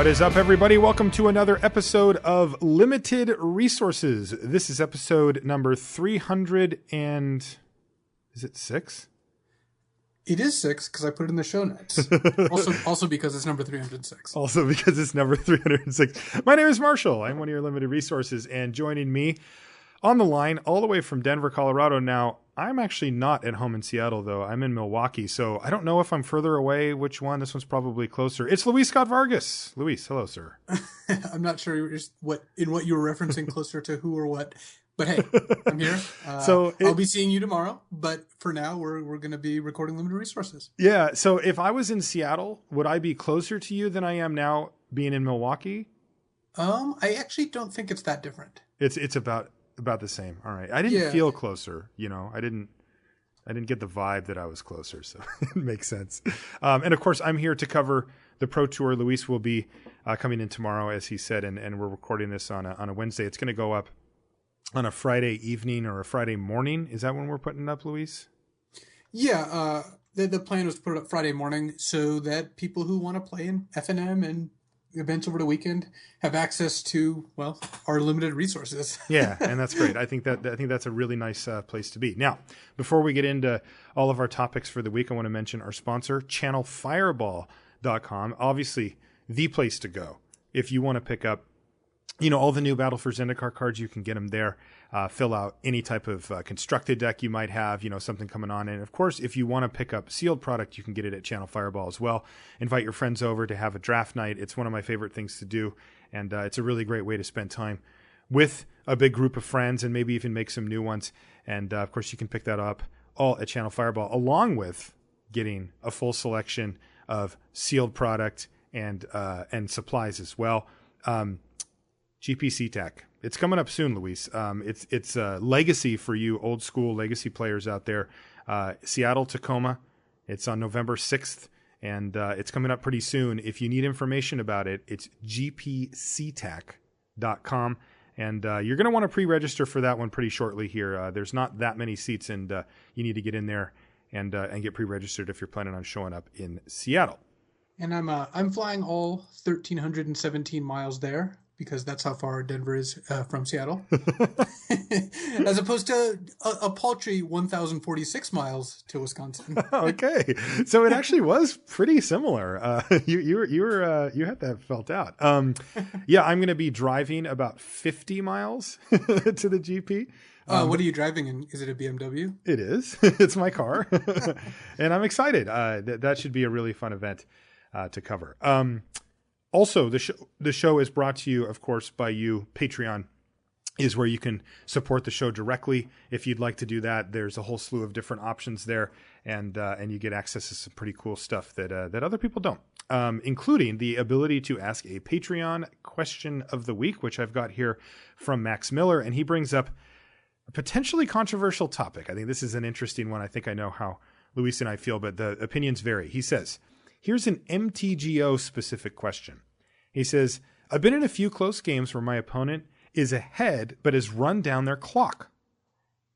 What is up, everybody? Welcome to another episode of Limited Resources. This is episode number 300 and... Is it 6? It is 6 because I put it in the show notes. also because it's number 306. Also because it's number 306. My name is Marshall. I'm one of your Limited Resources, and joining me on the line all the way from Denver, Colorado. Now, I'm actually not at home in Seattle, though. I'm in Milwaukee, so I don't know if I'm further away. Which one? This one's probably closer. It's Luis Scott-Vargas. Luis, hello, sir. I'm not sure what you were referencing, closer to who or what. But hey, I'm here. I'll be seeing you tomorrow. But for now, we're going to be recording Limited Resources. Yeah. So if I was in Seattle, would I be closer to you than I am now being in Milwaukee? I actually don't think it's that different. It's about the same. All right. I didn't feel closer. You know, I didn't get the vibe that I was closer. So it makes sense. And of course, I'm here to cover the Pro Tour. Luis will be coming in tomorrow, as he said, and we're recording this on a Wednesday. It's going to go up on a Friday evening or a Friday morning. Is that when we're putting it up, Luis? Yeah. The plan was to put it up Friday morning so that people who want to play in FNM and events over the weekend have access to, well, our limited resources. Yeah, and that's great. I think that's a really nice place to be. Now, before we get into all of our topics for the week, I want to mention our sponsor, ChannelFireball.com. Obviously, the place to go if you want to pick up, all the new Battle for Zendikar cards. You can get them there. Fill out any type of constructed deck you might have, something coming on. And of course, if you want to pick up sealed product, you can get it at Channel Fireball as well. Invite your friends over to have a draft night. It's one of my favorite things to do. And it's a really great way to spend time with a big group of friends and maybe even make some new ones. And of course, you can pick that up all at Channel Fireball, along with getting a full selection of sealed product and supplies as well. GPC Tech. It's coming up soon, Luis. It's a legacy for you old school legacy players out there. Seattle, Tacoma. It's on November 6th, and it's coming up pretty soon. If you need information about it, it's gpctech.com. And you're going to want to pre-register for that one pretty shortly here. There's not that many seats, and you need to get in there and get pre-registered if you're planning on showing up in Seattle. And I'm flying all 1,317 miles there, because that's how far Denver is from Seattle, as opposed to a paltry 1,046 miles to Wisconsin. Okay, so it actually was pretty similar. You had that felt out. Yeah, I'm going to be driving about 50 miles to the GP. What are you driving in? Is it a BMW? It is. It's my car, and I'm excited. That should be a really fun event to cover. Also, the show is brought to you, of course, by you. Patreon is where you can support the show directly. If you'd like to do that, there's a whole slew of different options there, and you get access to some pretty cool stuff that other people don't, including the ability to ask a Patreon question of the week, which I've got here from Max Miller, and he brings up a potentially controversial topic. I think this is an interesting one. I think I know how Luis and I feel, but the opinions vary. He says, here's an MTGO specific question. He says, I've been in a few close games where my opponent is ahead, but has run down their clock.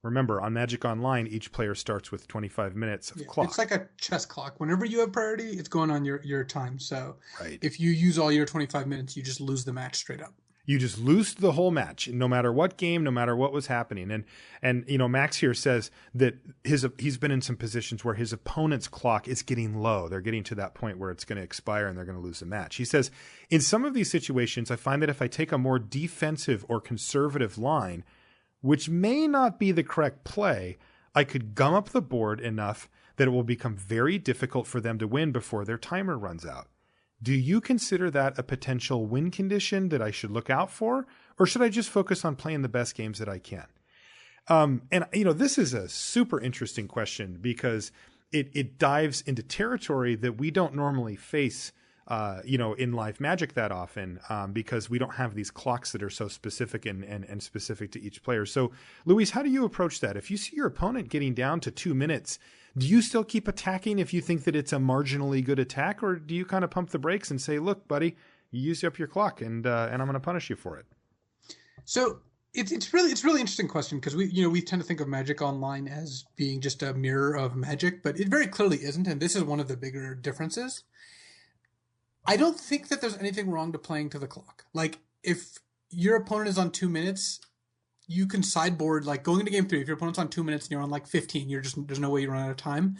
Remember, on Magic Online, each player starts with 25 minutes of clock. It's like a chess clock. Whenever you have priority, it's going on your time. So right. If you use all your 25 minutes, you just lose the match straight up. You just lose the whole match, no matter what game, no matter what was happening. And Max here says that he's been in some positions where his opponent's clock is getting low. They're getting to that point where it's going to expire and they're going to lose the match. He says, in some of these situations, I find that if I take a more defensive or conservative line, which may not be the correct play, I could gum up the board enough that it will become very difficult for them to win before their timer runs out. Do you consider that a potential win condition that I should look out for? Or should I just focus on playing the best games that I can? This is a super interesting question because it dives into territory that we don't normally face, in live Magic that often, because we don't have these clocks that are so specific and specific to each player. So, Luis, how do you approach that? If you see your opponent getting down to 2 minutes, do you still keep attacking if you think that it's a marginally good attack, or do you kind of pump the brakes and say, look, buddy, you used up your clock and I'm going to punish you for it? So it's really interesting question, because we tend to think of Magic Online as being just a mirror of Magic, but it very clearly isn't. And this is one of the bigger differences. I don't think that there's anything wrong to playing to the clock. Like, if your opponent is on 2 minutes, you can sideboard, like going into game 3, if your opponent's on 2 minutes and you're on like 15, there's no way you run out of time.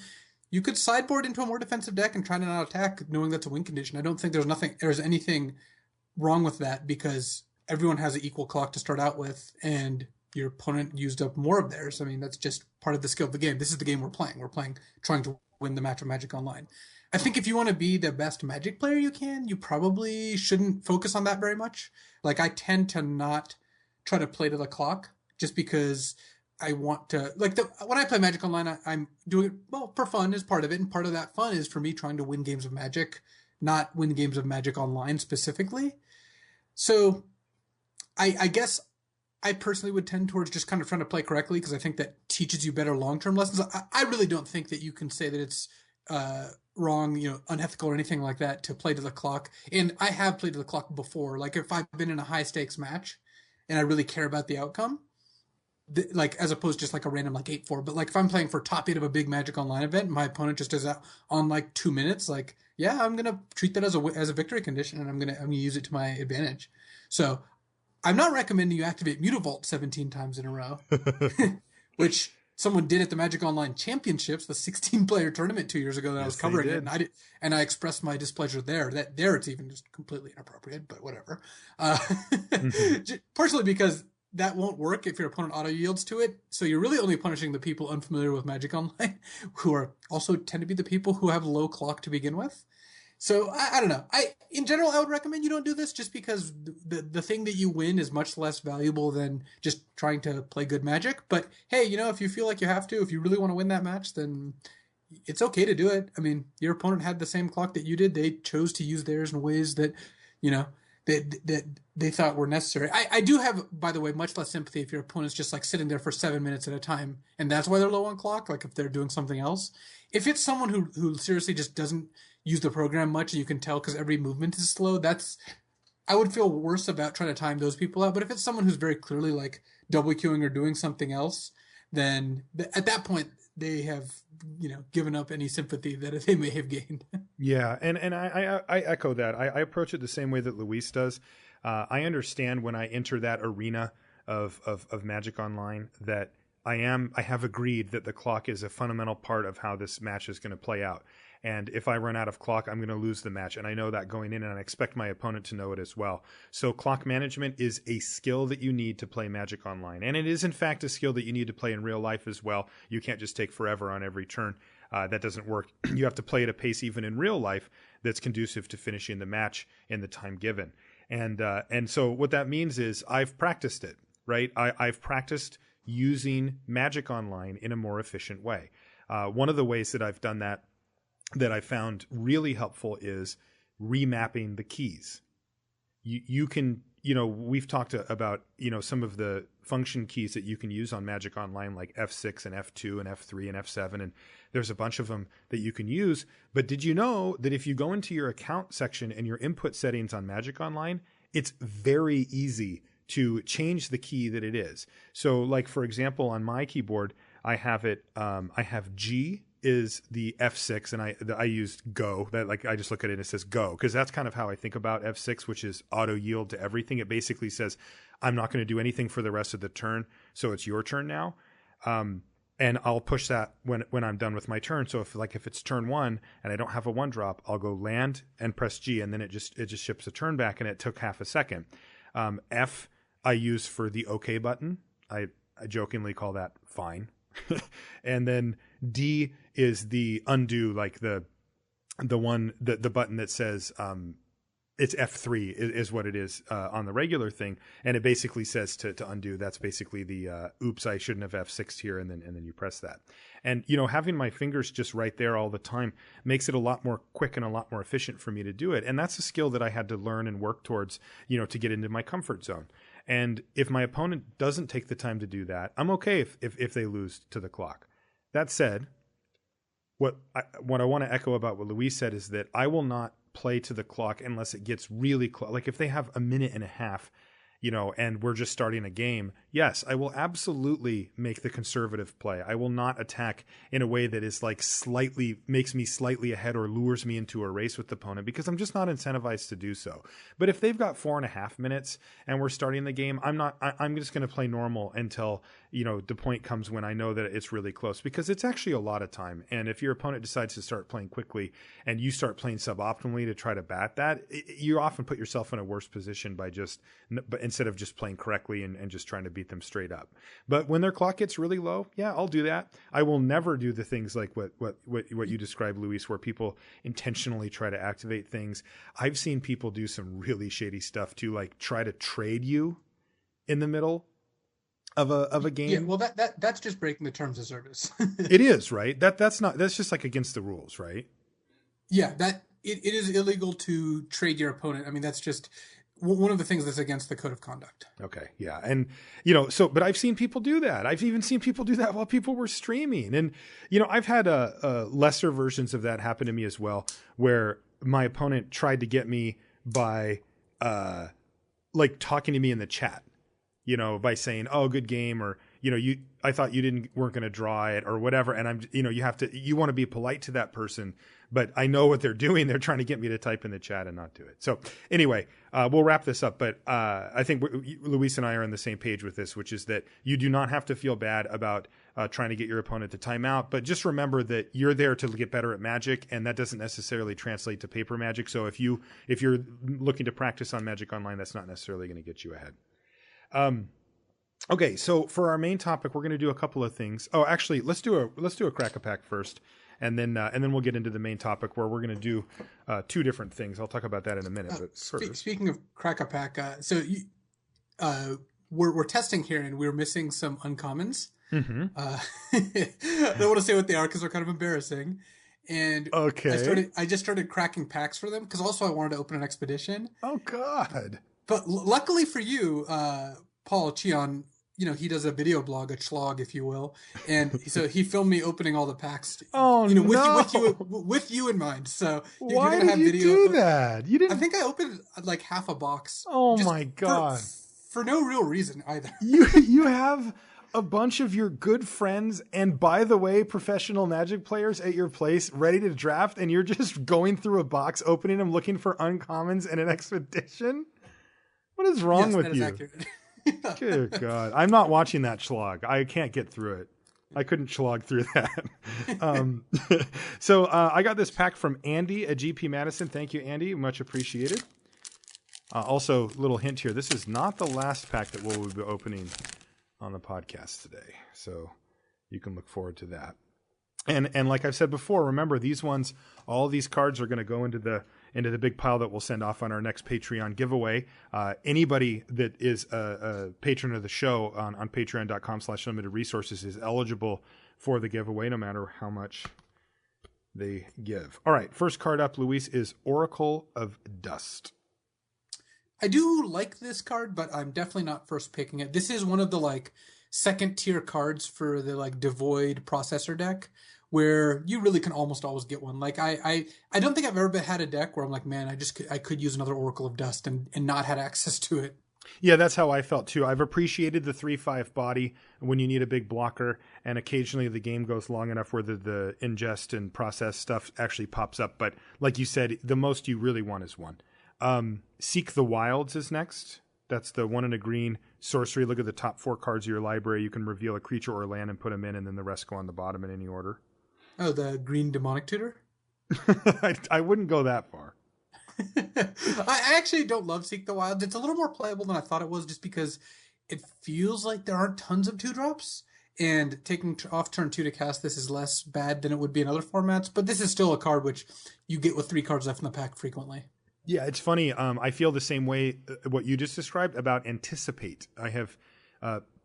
You could sideboard into a more defensive deck and try to not attack, knowing that's a win condition. I don't think there's anything wrong with that, because everyone has an equal clock to start out with, and your opponent used up more of theirs. I mean, that's just part of the skill of the game. This is the game we're playing. We're playing, trying to win the match of Magic Online. I think if you want to be the best Magic player you can, you probably shouldn't focus on that very much. Like, I tend to not try to play to the clock, just because I want to, like, when I play Magic Online, I'm doing it, well, for fun is part of it, and part of that fun is for me trying to win games of Magic, not win games of Magic Online specifically. So I guess I personally would tend towards just kind of trying to play correctly, because I think that teaches you better long-term lessons. I really don't think that you can say that it's wrong, unethical or anything like that to play to the clock. And I have played to the clock before. Like, if I've been in a high-stakes match and I really care about the outcome, like, as opposed to just like a random like 8-4, but like if I'm playing for top 8 of a big Magic Online event, my opponent just is on like 2 minutes, like, yeah, I'm gonna treat that as a victory condition, and I'm gonna use it to my advantage. So I'm not recommending you activate Mutavault 17 times in a row, which someone did at the Magic Online Championships, the 16-player tournament 2 years ago that I was covering it, and I expressed my displeasure there. That there it's even just completely inappropriate, but whatever. Partially because that won't work if your opponent auto yields to it. So you're really only punishing the people unfamiliar with Magic Online, who are also tend to be the people who have low clock to begin with. So I don't know. In general, I would recommend you don't do this, just because the thing that you win is much less valuable than just trying to play good Magic. But hey, if you feel like you have to, if you really want to win that match, then it's okay to do it. I mean, your opponent had the same clock that you did. They chose to use theirs in ways that, that they thought were necessary. I do have, by the way, much less sympathy if your opponent's just like sitting there for 7 minutes at a time, and that's why they're low on clock, like if they're doing something else. If it's someone who seriously just doesn't use the program much, and you can tell because every movement is slow, I would feel worse about trying to time those people out. But if it's someone who's very clearly like double queuing or doing something else, then at that point they have given up any sympathy that they may have gained. Yeah, and I echo that. I approach it the same way that Luis does. I understand when I enter that arena of Magic Online that I have agreed that the clock is a fundamental part of how this match is going to play out. And if I run out of clock, I'm going to lose the match. And I know that going in, and I expect my opponent to know it as well. So clock management is a skill that you need to play Magic Online. And it is, in fact, a skill that you need to play in real life as well. You can't just take forever on every turn. That doesn't work. You have to play at a pace even in real life that's conducive to finishing the match in the time given. And so what that means is I've practiced it, right? I've practiced using Magic Online in a more efficient way. One of the ways that I've done that I found really helpful is remapping the keys. You can, we've talked about, some of the function keys that you can use on Magic Online, like F6 and F2 and F3 and F7. And there's a bunch of them that you can use. But did you know that if you go into your account section and your input settings on Magic Online, it's very easy to change the key that it is. So like, for example, on my keyboard, I have G is the F6, and I used go. That, like, I just look at it and it says go, because that's kind of how I think about F6, which is auto yield to everything. It basically says I'm not going to do anything for the rest of the turn, so it's your turn now. And I'll push that when I'm done with my turn. So if it's turn 1 and I don't have a 1-drop, I'll go land and press G, and then it just ships a turn back, and it took half a second. F I use for the OK button. I jokingly call that fine. And then D is the undo, like the button that says it's F3 is what it is on the regular thing, and it basically says to undo. That's basically the oops, I shouldn't have F6'd here, and then you press that. And having my fingers just right there all the time makes it a lot more quick and a lot more efficient for me to do it. And that's a skill that I had to learn and work towards, to get into my comfort zone. And if my opponent doesn't take the time to do that, I'm okay if they lose to the clock. That said, what I want to echo about what Luis said is that I will not play to the clock unless it gets really close. Like if they have a minute and a half, and we're just starting a game, yes, I will absolutely make the conservative play. I will not attack in a way that is like makes me slightly ahead or lures me into a race with the opponent, because I'm just not incentivized to do so. But if they've got 4.5 minutes and we're starting the game, I'm just going to play normal until, the point comes when I know that it's really close, because it's actually a lot of time. And if your opponent decides to start playing quickly and you start playing suboptimally to try to bat that, you often put yourself in a worse position instead of just playing correctly and just trying to beat them straight up. But when their clock gets really low, yeah, I'll do that. I will never do the things like what you described, Luis, where people intentionally try to activate things. I've seen people do some really shady stuff to like try to trade you in the middle of a game. Yeah, well, that's just breaking the terms of service. It is, right? That's just like against the rules, right? Yeah, it is illegal to trade your opponent. I mean, that's just one of the things that's against the code of conduct. Okay. Yeah. And, but I've seen people do that. I've even seen people do that while people were streaming. And, I've had lesser versions of that happen to me as well, where my opponent tried to get me by, like talking to me in the chat, by saying, "Oh, good game," or, I thought you weren't going to draw it or whatever. And I'm, you want to be polite to that person, but I know what they're doing. They're trying to get me to type in the chat and not do it. So anyway, we'll wrap this up. But I think Luis and I are on the same page with this, which is that you do not have to feel bad about trying to get your opponent to time out. But just remember that you're there to get better at Magic, and that doesn't necessarily translate to paper Magic. So if you're looking to practice on Magic Online, that's not necessarily going to get you ahead. Okay, so for our main topic, we're going to do a couple of things. Oh, actually, let's do a Crack-A-Pack first. And then we'll get into the main topic, where we're going to do two different things. I'll talk about that in a minute. But speaking of Crack-A-Pack, we're testing here, and we're missing some uncommons. Mm-hmm. I don't want to say what they are because they're kind of embarrassing. And okay, I just started cracking packs for them because also I wanted to open an expedition. Oh God! But luckily for you, Paul Cheon, he does a video blog, a chlog, if you will, and so he filmed me opening all the packs. Oh, with you in mind. So why you're gonna have video. Do that? You didn't. I think I opened like half a box. Oh my God! For no real reason either. You have a bunch of your good friends and, by the way, professional Magic players at your place ready to draft, and you're just going through a box, opening them, looking for uncommons in an expedition. What is wrong with you? Accurate. Good God. I'm not watching that chlog. I can't get through it. I couldn't chlog through that. So I got this pack from Andy at GP Madison. Thank you, Andy. Much appreciated. Also, little hint here. This is not the last pack that we'll be opening on the podcast today. So you can look forward to that. And like I've said before, remember, these ones, all these cards are going to go into the big pile that we'll send off on our next Patreon giveaway. Anybody that is a patron of the show on patreon.com/limitedresources is eligible for the giveaway, no matter how much they give. All right, first card up, Luis, is Oracle of Dust. I do like this card, but I'm definitely not first picking it. This is one of the second tier cards for the devoid processor deck, where you really can almost always get one. I don't think I've ever had a deck where I'm like, man, I could use another Oracle of Dust and not had access to it. Yeah, that's how I felt too. I've appreciated the 3/5 body when you need a big blocker, and occasionally the game goes long enough where the ingest and process stuff actually pops up. But like you said, the most you really want is one. Seek the Wilds is next. That's the 1 and a green sorcery. Look at the top 4 cards of your library. You can reveal a creature or land and put them in, and then the rest go on the bottom in any order. Oh, the green demonic tutor? I wouldn't go that far. I actually don't love Seek the Wilds. It's a little more playable than I thought it was, just because it feels like there aren't tons of 2-drops, and taking off turn 2 to cast this is less bad than it would be in other formats, but this is still a card which you get with 3 cards left in the pack frequently. Yeah, it's funny. I feel the same way what you just described about Anticipate. I have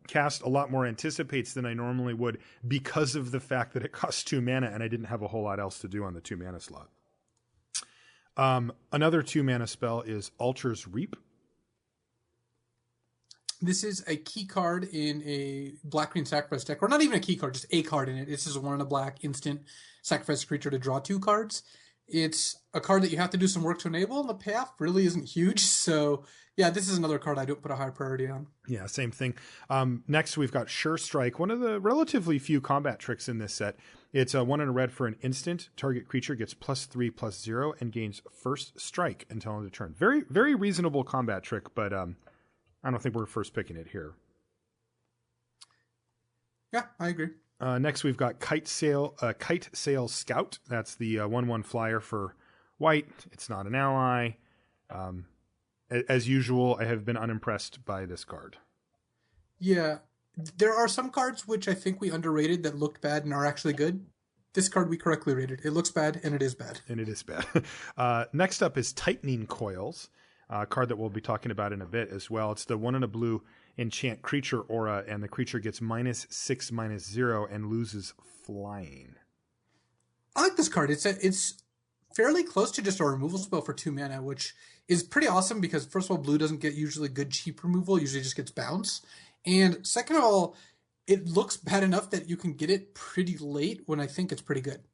cast a lot more Anticipates than I normally would because of the fact that it costs 2 mana and I didn't have a whole lot else to do on the 2 mana slot. Another 2 mana spell is Ultra's Reap. This is a key card in a black-green sacrifice deck, or not even a key card, just a card in it. This is a 1 and a black instant sacrifice a creature to draw 2 cards. It's a card that you have to do some work to enable, and the payoff really isn't huge. So, yeah, this is another card I don't put a high priority on. Yeah, same thing. Next, we've got Sure Strike, one of the relatively few combat tricks in this set. It's a 1 and a red for an instant. Target creature gets +3/+0 and gains first strike until end of turn. Very, very reasonable combat trick, but I don't think we're first picking it here. Yeah, I agree. Next, we've got Kite Sail Scout. That's the 1/1 flyer for white. It's not an ally. As usual, I have been unimpressed by this card. Yeah, there are some cards which I think we underrated that looked bad and are actually good. This card we correctly rated. It looks bad, and it is bad. And it is bad. Next up is Tightening Coils, a card that we'll be talking about in a bit as well. It's the 1 and a blue enchant creature aura, and the creature gets -6/-0 and loses flying. I like this card. It's fairly close to just a removal spell for 2 mana, which is pretty awesome because, first of all, blue doesn't get usually good cheap removal, usually just gets bounce. And second of all, it looks bad enough that you can get it pretty late when I think it's pretty good.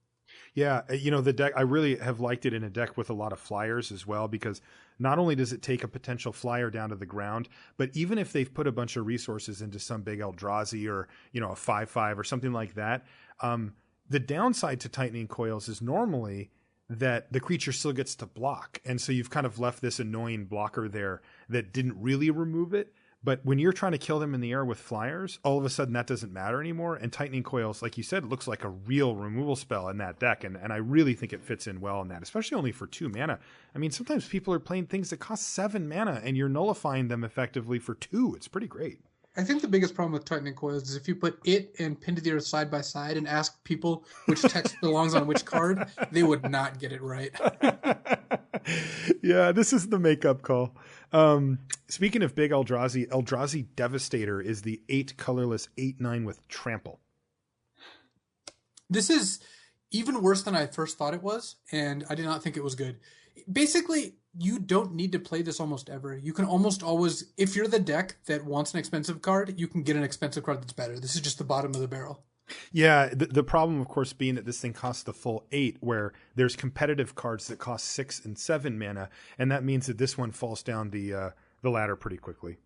Yeah, the deck, I really have liked it in a deck with a lot of flyers as well, because not only does it take a potential flyer down to the ground, but even if they've put a bunch of resources into some big Eldrazi or, a 5/5 or something like that, the downside to Tightening Coils is normally that the creature still gets to block. And so you've kind of left this annoying blocker there that didn't really remove it. But when you're trying to kill them in the air with flyers, all of a sudden that doesn't matter anymore. And Tightening Coils, like you said, looks like a real removal spell in that deck. And I really think it fits in well in that, especially only for 2 mana. I mean, sometimes people are playing things that cost 7 mana and you're nullifying them effectively for 2. It's pretty great. I think the biggest problem with Tightening Coils is if you put it and Pin to the Earth side by side and ask people which text belongs on which card, they would not get it right. Yeah, this is the makeup call. Speaking of big Eldrazi Devastator is the 8 colorless 8/9 with trample. This is even worse than I first thought it was, and I did not think it was good. Basically, you don't need to play this almost ever. You can almost always, if you're the deck that wants an expensive card, you can get an expensive card that's better. This is just the bottom of the barrel. Yeah, the problem, of course, being that this thing costs the full 8, where there's competitive cards that cost 6 and 7 mana, and that means that this one falls down the ladder pretty quickly.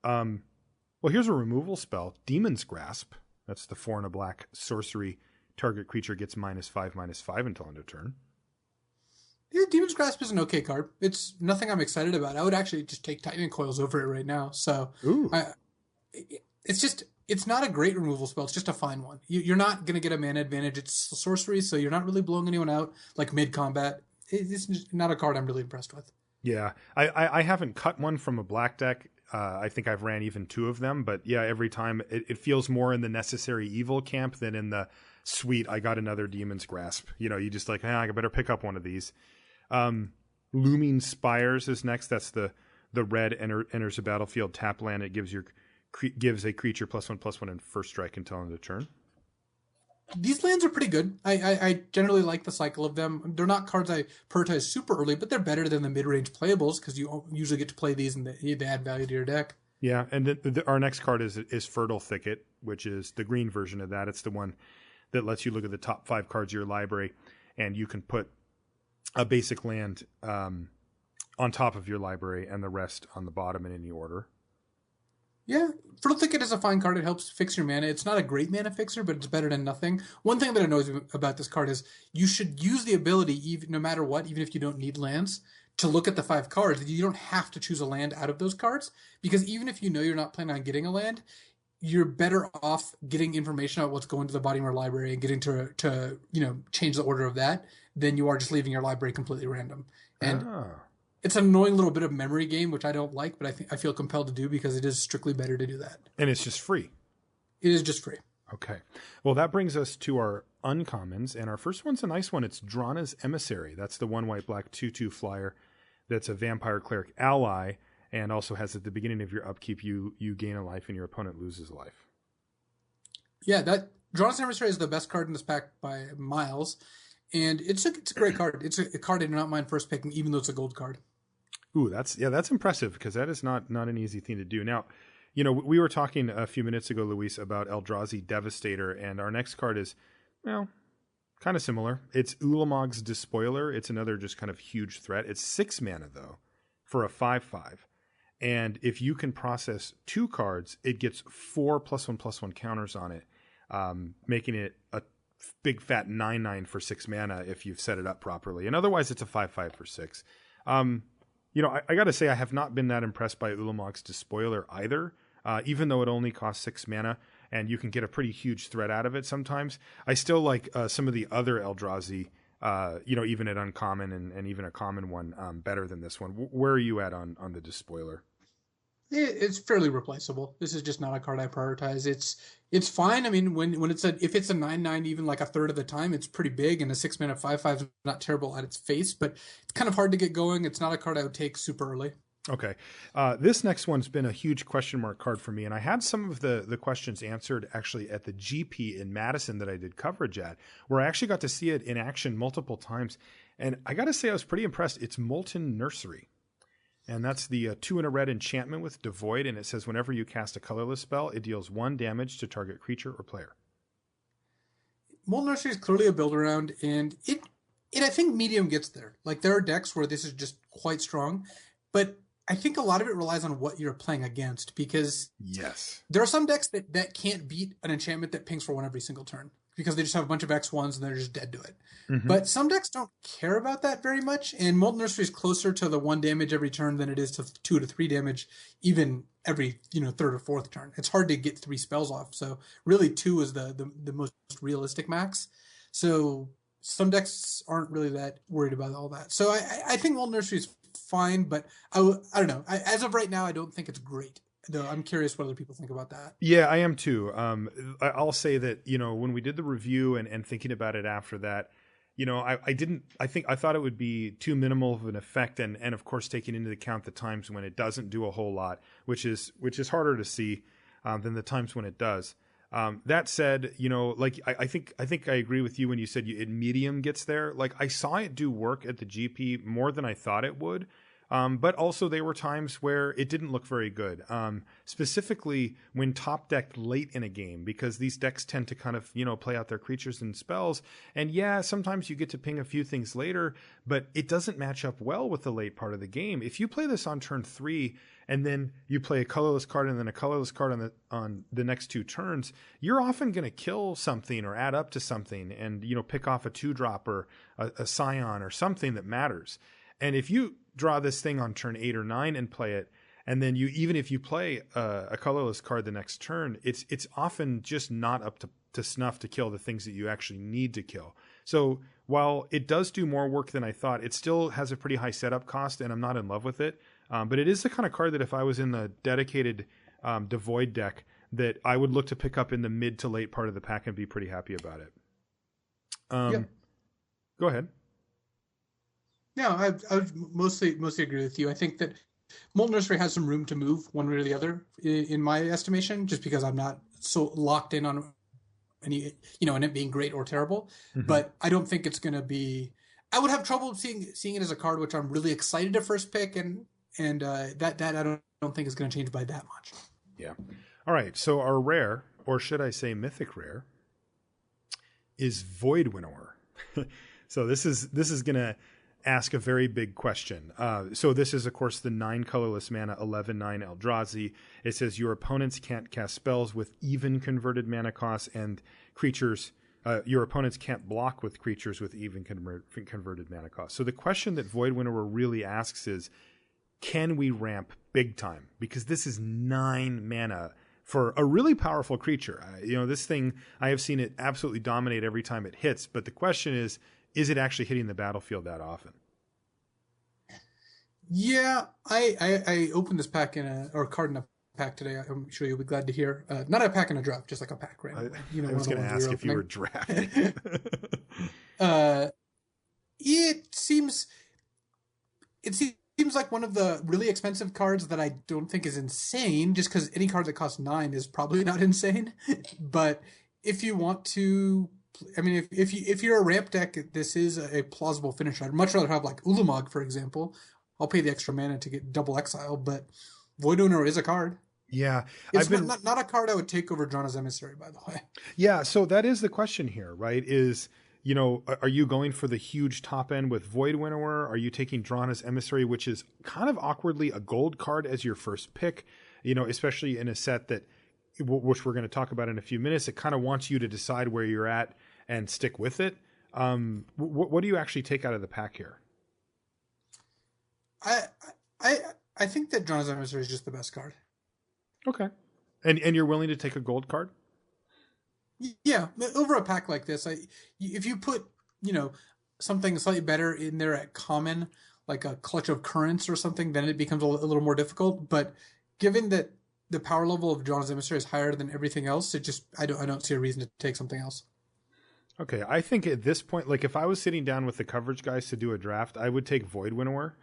Well, here's a removal spell, Demon's Grasp. That's the 4 and a black sorcery. Target creature gets -5/-5 until end of turn. Yeah, Demon's Grasp is an okay card. It's nothing I'm excited about. I would actually just take Tightening Coils over it right now. So it's not a great removal spell. It's just a fine one. You're not going to get a mana advantage. It's sorcery, so you're not really blowing anyone out like mid-combat. It's just not a card I'm really impressed with. Yeah, I haven't cut one from a black deck. I think I've ran even 2 of them. But yeah, every time it feels more in the necessary evil camp than in the sweet, I got another Demon's Grasp. You just like, I better pick up one of these. Looming Spires is next. That's the red enters a battlefield, tap land. It gives a creature +1/+1 and first strike until end of turn. These lands are pretty good. I generally like the cycle of them. They're not cards I prioritize super early, but they're better than the mid-range playables because you usually get to play these and they add value to your deck. Yeah, and our next card is Fertile Thicket, which is the green version of that. It's the one that lets you look at the top 5 cards of your library, and you can put a basic land on top of your library and the rest on the bottom in any order. Yeah, Fertile Thicket is a fine card. It helps fix your mana. It's not a great mana fixer, but it's better than nothing. One thing that annoys me about this card is you should use the ability, no matter what, even if you don't need lands, to look at the 5 cards. You don't have to choose a land out of those cards, because even if you know you're not planning on getting a land, you're better off getting information about what's going to the bottom of your library and getting to change the order of that than you are just leaving your library completely random. And it's an annoying little bit of memory game, which I don't like, but I feel compelled to do because it is strictly better to do that. And it's just free. It is just free. Okay. Well, that brings us to our uncommons, and our first one's a nice one. It's Drana's Emissary. That's the 1 white black 2/2 flyer. That's a vampire cleric ally, and also has at the beginning of your upkeep, you gain a life and your opponent loses a life. Yeah, that Drana's Emissary is the best card in this pack by miles, and it's a great card. It's a card I do not mind first picking, even though it's a gold card. Ooh, that's impressive, because that is not an easy thing to do. Now, we were talking a few minutes ago, Luis, about Eldrazi Devastator, and our next card is, kind Kind of similar. It's Ulamog's Despoiler. It's another just kind of huge threat. It's 6 mana, though, for a 5/5. And if you can process 2 cards, it gets 4 +1/+1 counters on it, making it a big fat 9/9 for 6 mana if you've set it up properly. And otherwise, it's a 5/5 for 6. I got to say, I have not been that impressed by Ulamog's Despoiler either, even though it only costs 6 mana and you can get a pretty huge threat out of it sometimes. I still like some of the other Eldrazi, even at uncommon and even a common one better than this one. Where are you at on the Despoiler? It's fairly replaceable. This is just not a card I prioritize. It's fine. I mean, when if it's a 9/9, even like a third of the time, it's pretty big, and a 6 mana 5/5 is not terrible at its face, but it's kind of hard to get going. It's not a card I would take super early. Okay. This next one's been a huge question mark card for me, and I had some of the questions answered actually at the GP in Madison that I did coverage at, where I actually got to see it in action multiple times, and I got to say I was pretty impressed. It's Molten Nursery. And that's the 2 and a red enchantment with Devoid, and it says whenever you cast a colorless spell, it deals 1 damage to target creature or player. Molten Nursery is clearly a build around, and it I think medium gets there. Like, there are decks where this is just quite strong, but I think a lot of it relies on what you're playing against, because yes, there are some decks that can't beat an enchantment that pings for 1 every single turn, because they just have a bunch of X1s and they're just dead to it. Mm-hmm. But some decks don't care about that very much, and Molten Nursery is closer to the 1 damage every turn than it is to 2 to 3 damage even every third or fourth turn. It's hard to get 3 spells off, so really 2 is the most realistic max. So some decks aren't really that worried about all that. So I think Molten Nursery is fine, but I don't know. As of right now, I don't think it's great. Though I'm curious what other people think about that. Yeah, I am too. I'll say that, when we did the review and thinking about it after that, I thought it would be too minimal of an effect, and of course taking into account the times when it doesn't do a whole lot, which is harder to see than the times when it does. That said, I think I agree with you when you said it medium gets there. Like, I saw it do work at the GP more than I thought it would. But also there were times where it didn't look very good, specifically when top decked late in a game, because these decks tend to kind of, play out their creatures and spells. And yeah, sometimes you get to ping a few things later, but it doesn't match up well with the late part of the game. If you play this on turn 3 and then you play a colorless card and then a colorless card on the next 2 turns, you're often going to kill something or add up to something and, pick off a 2-drop or a Scion or something that matters. And if you draw this thing on turn 8 or 9 and play it, and then even if you play a colorless card the next turn, it's often just not up to snuff to kill the things that you actually need to kill. So while it does do more work than I thought, it still has a pretty high setup cost, and I'm not in love with it. But it is the kind of card that if I was in the dedicated Devoid deck, that I would look to pick up in the mid to late part of the pack and be pretty happy about it. Yep. Go ahead. No, I would mostly agree with you. I think that Molten Nursery has some room to move one way or the other, in my estimation, just because I'm not so locked in on any, on it being great or terrible. Mm-hmm. But I don't think it's going to be. I would have trouble seeing it as a card which I'm really excited to first pick, and that I don't think is going to change by that much. Yeah. All right. So our rare, or should I say mythic rare, is Void Winnower. So this is going to ask a very big question. So this is, of course, the 9 colorless mana 11/9 Eldrazi. It says your opponents can't cast spells with even converted mana costs, and creatures. Your opponents can't block with creatures with even converted mana costs. So the question that Void Winnower really asks is, can we ramp big time? Because this is 9 mana for a really powerful creature. This thing, I have seen it absolutely dominate every time it hits. But the question is it actually hitting the battlefield that often? Yeah, I opened this pack card in a pack today. I'm sure you'll be glad to hear. Not a pack in a draft, just like a pack randomly. I was going to ask if you were drafting. It seems like one of the really expensive cards that I don't think is insane, just because any card that costs 9 is probably not insane. But if you want to, I mean, if you're a ramp deck, this is a plausible finish. I'd much rather have like Ulamog, for example. I'll pay the extra mana to get double exile, but Void Winnower is a card. Yeah. It's not a card I would take over Drana's Emissary, by the way. Yeah, so that is the question here, right? Is, are you going for the huge top end with Void Winnower? Are you taking Drana's Emissary, which is kind of awkwardly a gold card as your first pick, especially in a set that, which we're going to talk about in a few minutes, it kind of wants you to decide where you're at and stick with it. What do you actually take out of the pack here? I think that Drana's Emissary is just the best card. Okay. And you're willing to take a gold card? Yeah, over a pack like this, if you put, something slightly better in there at common, like a Clutch of Currents or something, then it becomes a little more difficult. But given that the power level of Drana's Emissary is higher than everything else, I don't see a reason to take something else. Okay, I think at this point, like if I was sitting down with the coverage guys to do a draft, I would take Void Winnower,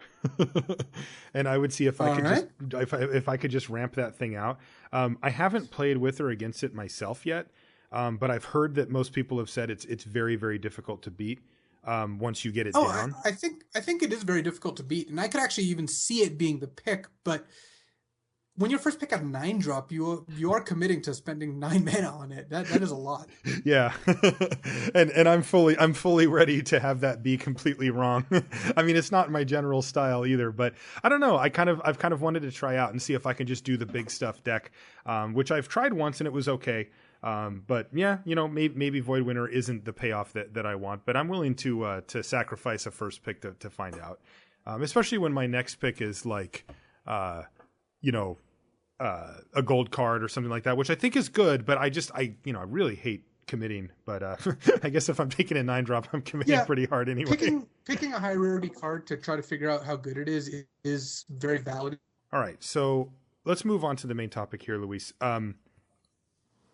and I would see if I could just ramp that thing out. I haven't played with or against it myself yet, but I've heard that most people have said it's very, very difficult to beat once you get it down. I think it is very difficult to beat, and I could actually even see it being the pick, but when you first pick out a 9-drop, you are committing to spending 9 mana on it. That is a lot. Yeah, and I'm fully ready to have that be completely wrong. I mean, it's not my general style either, but I don't know. I've kind of wanted to try out and see if I can just do the big stuff deck, which I've tried once and it was okay. But yeah, maybe Void Winter isn't the payoff that I want, but I'm willing to sacrifice a first pick to find out, especially when my next pick is like. A gold card or something like that, which I think is good, but I really hate committing. But I guess if I'm taking a 9-drop, I'm committing pretty hard anyway. Picking a high rarity card to try to figure out how good it is very valid. All right, so let's move on to the main topic here, Luis.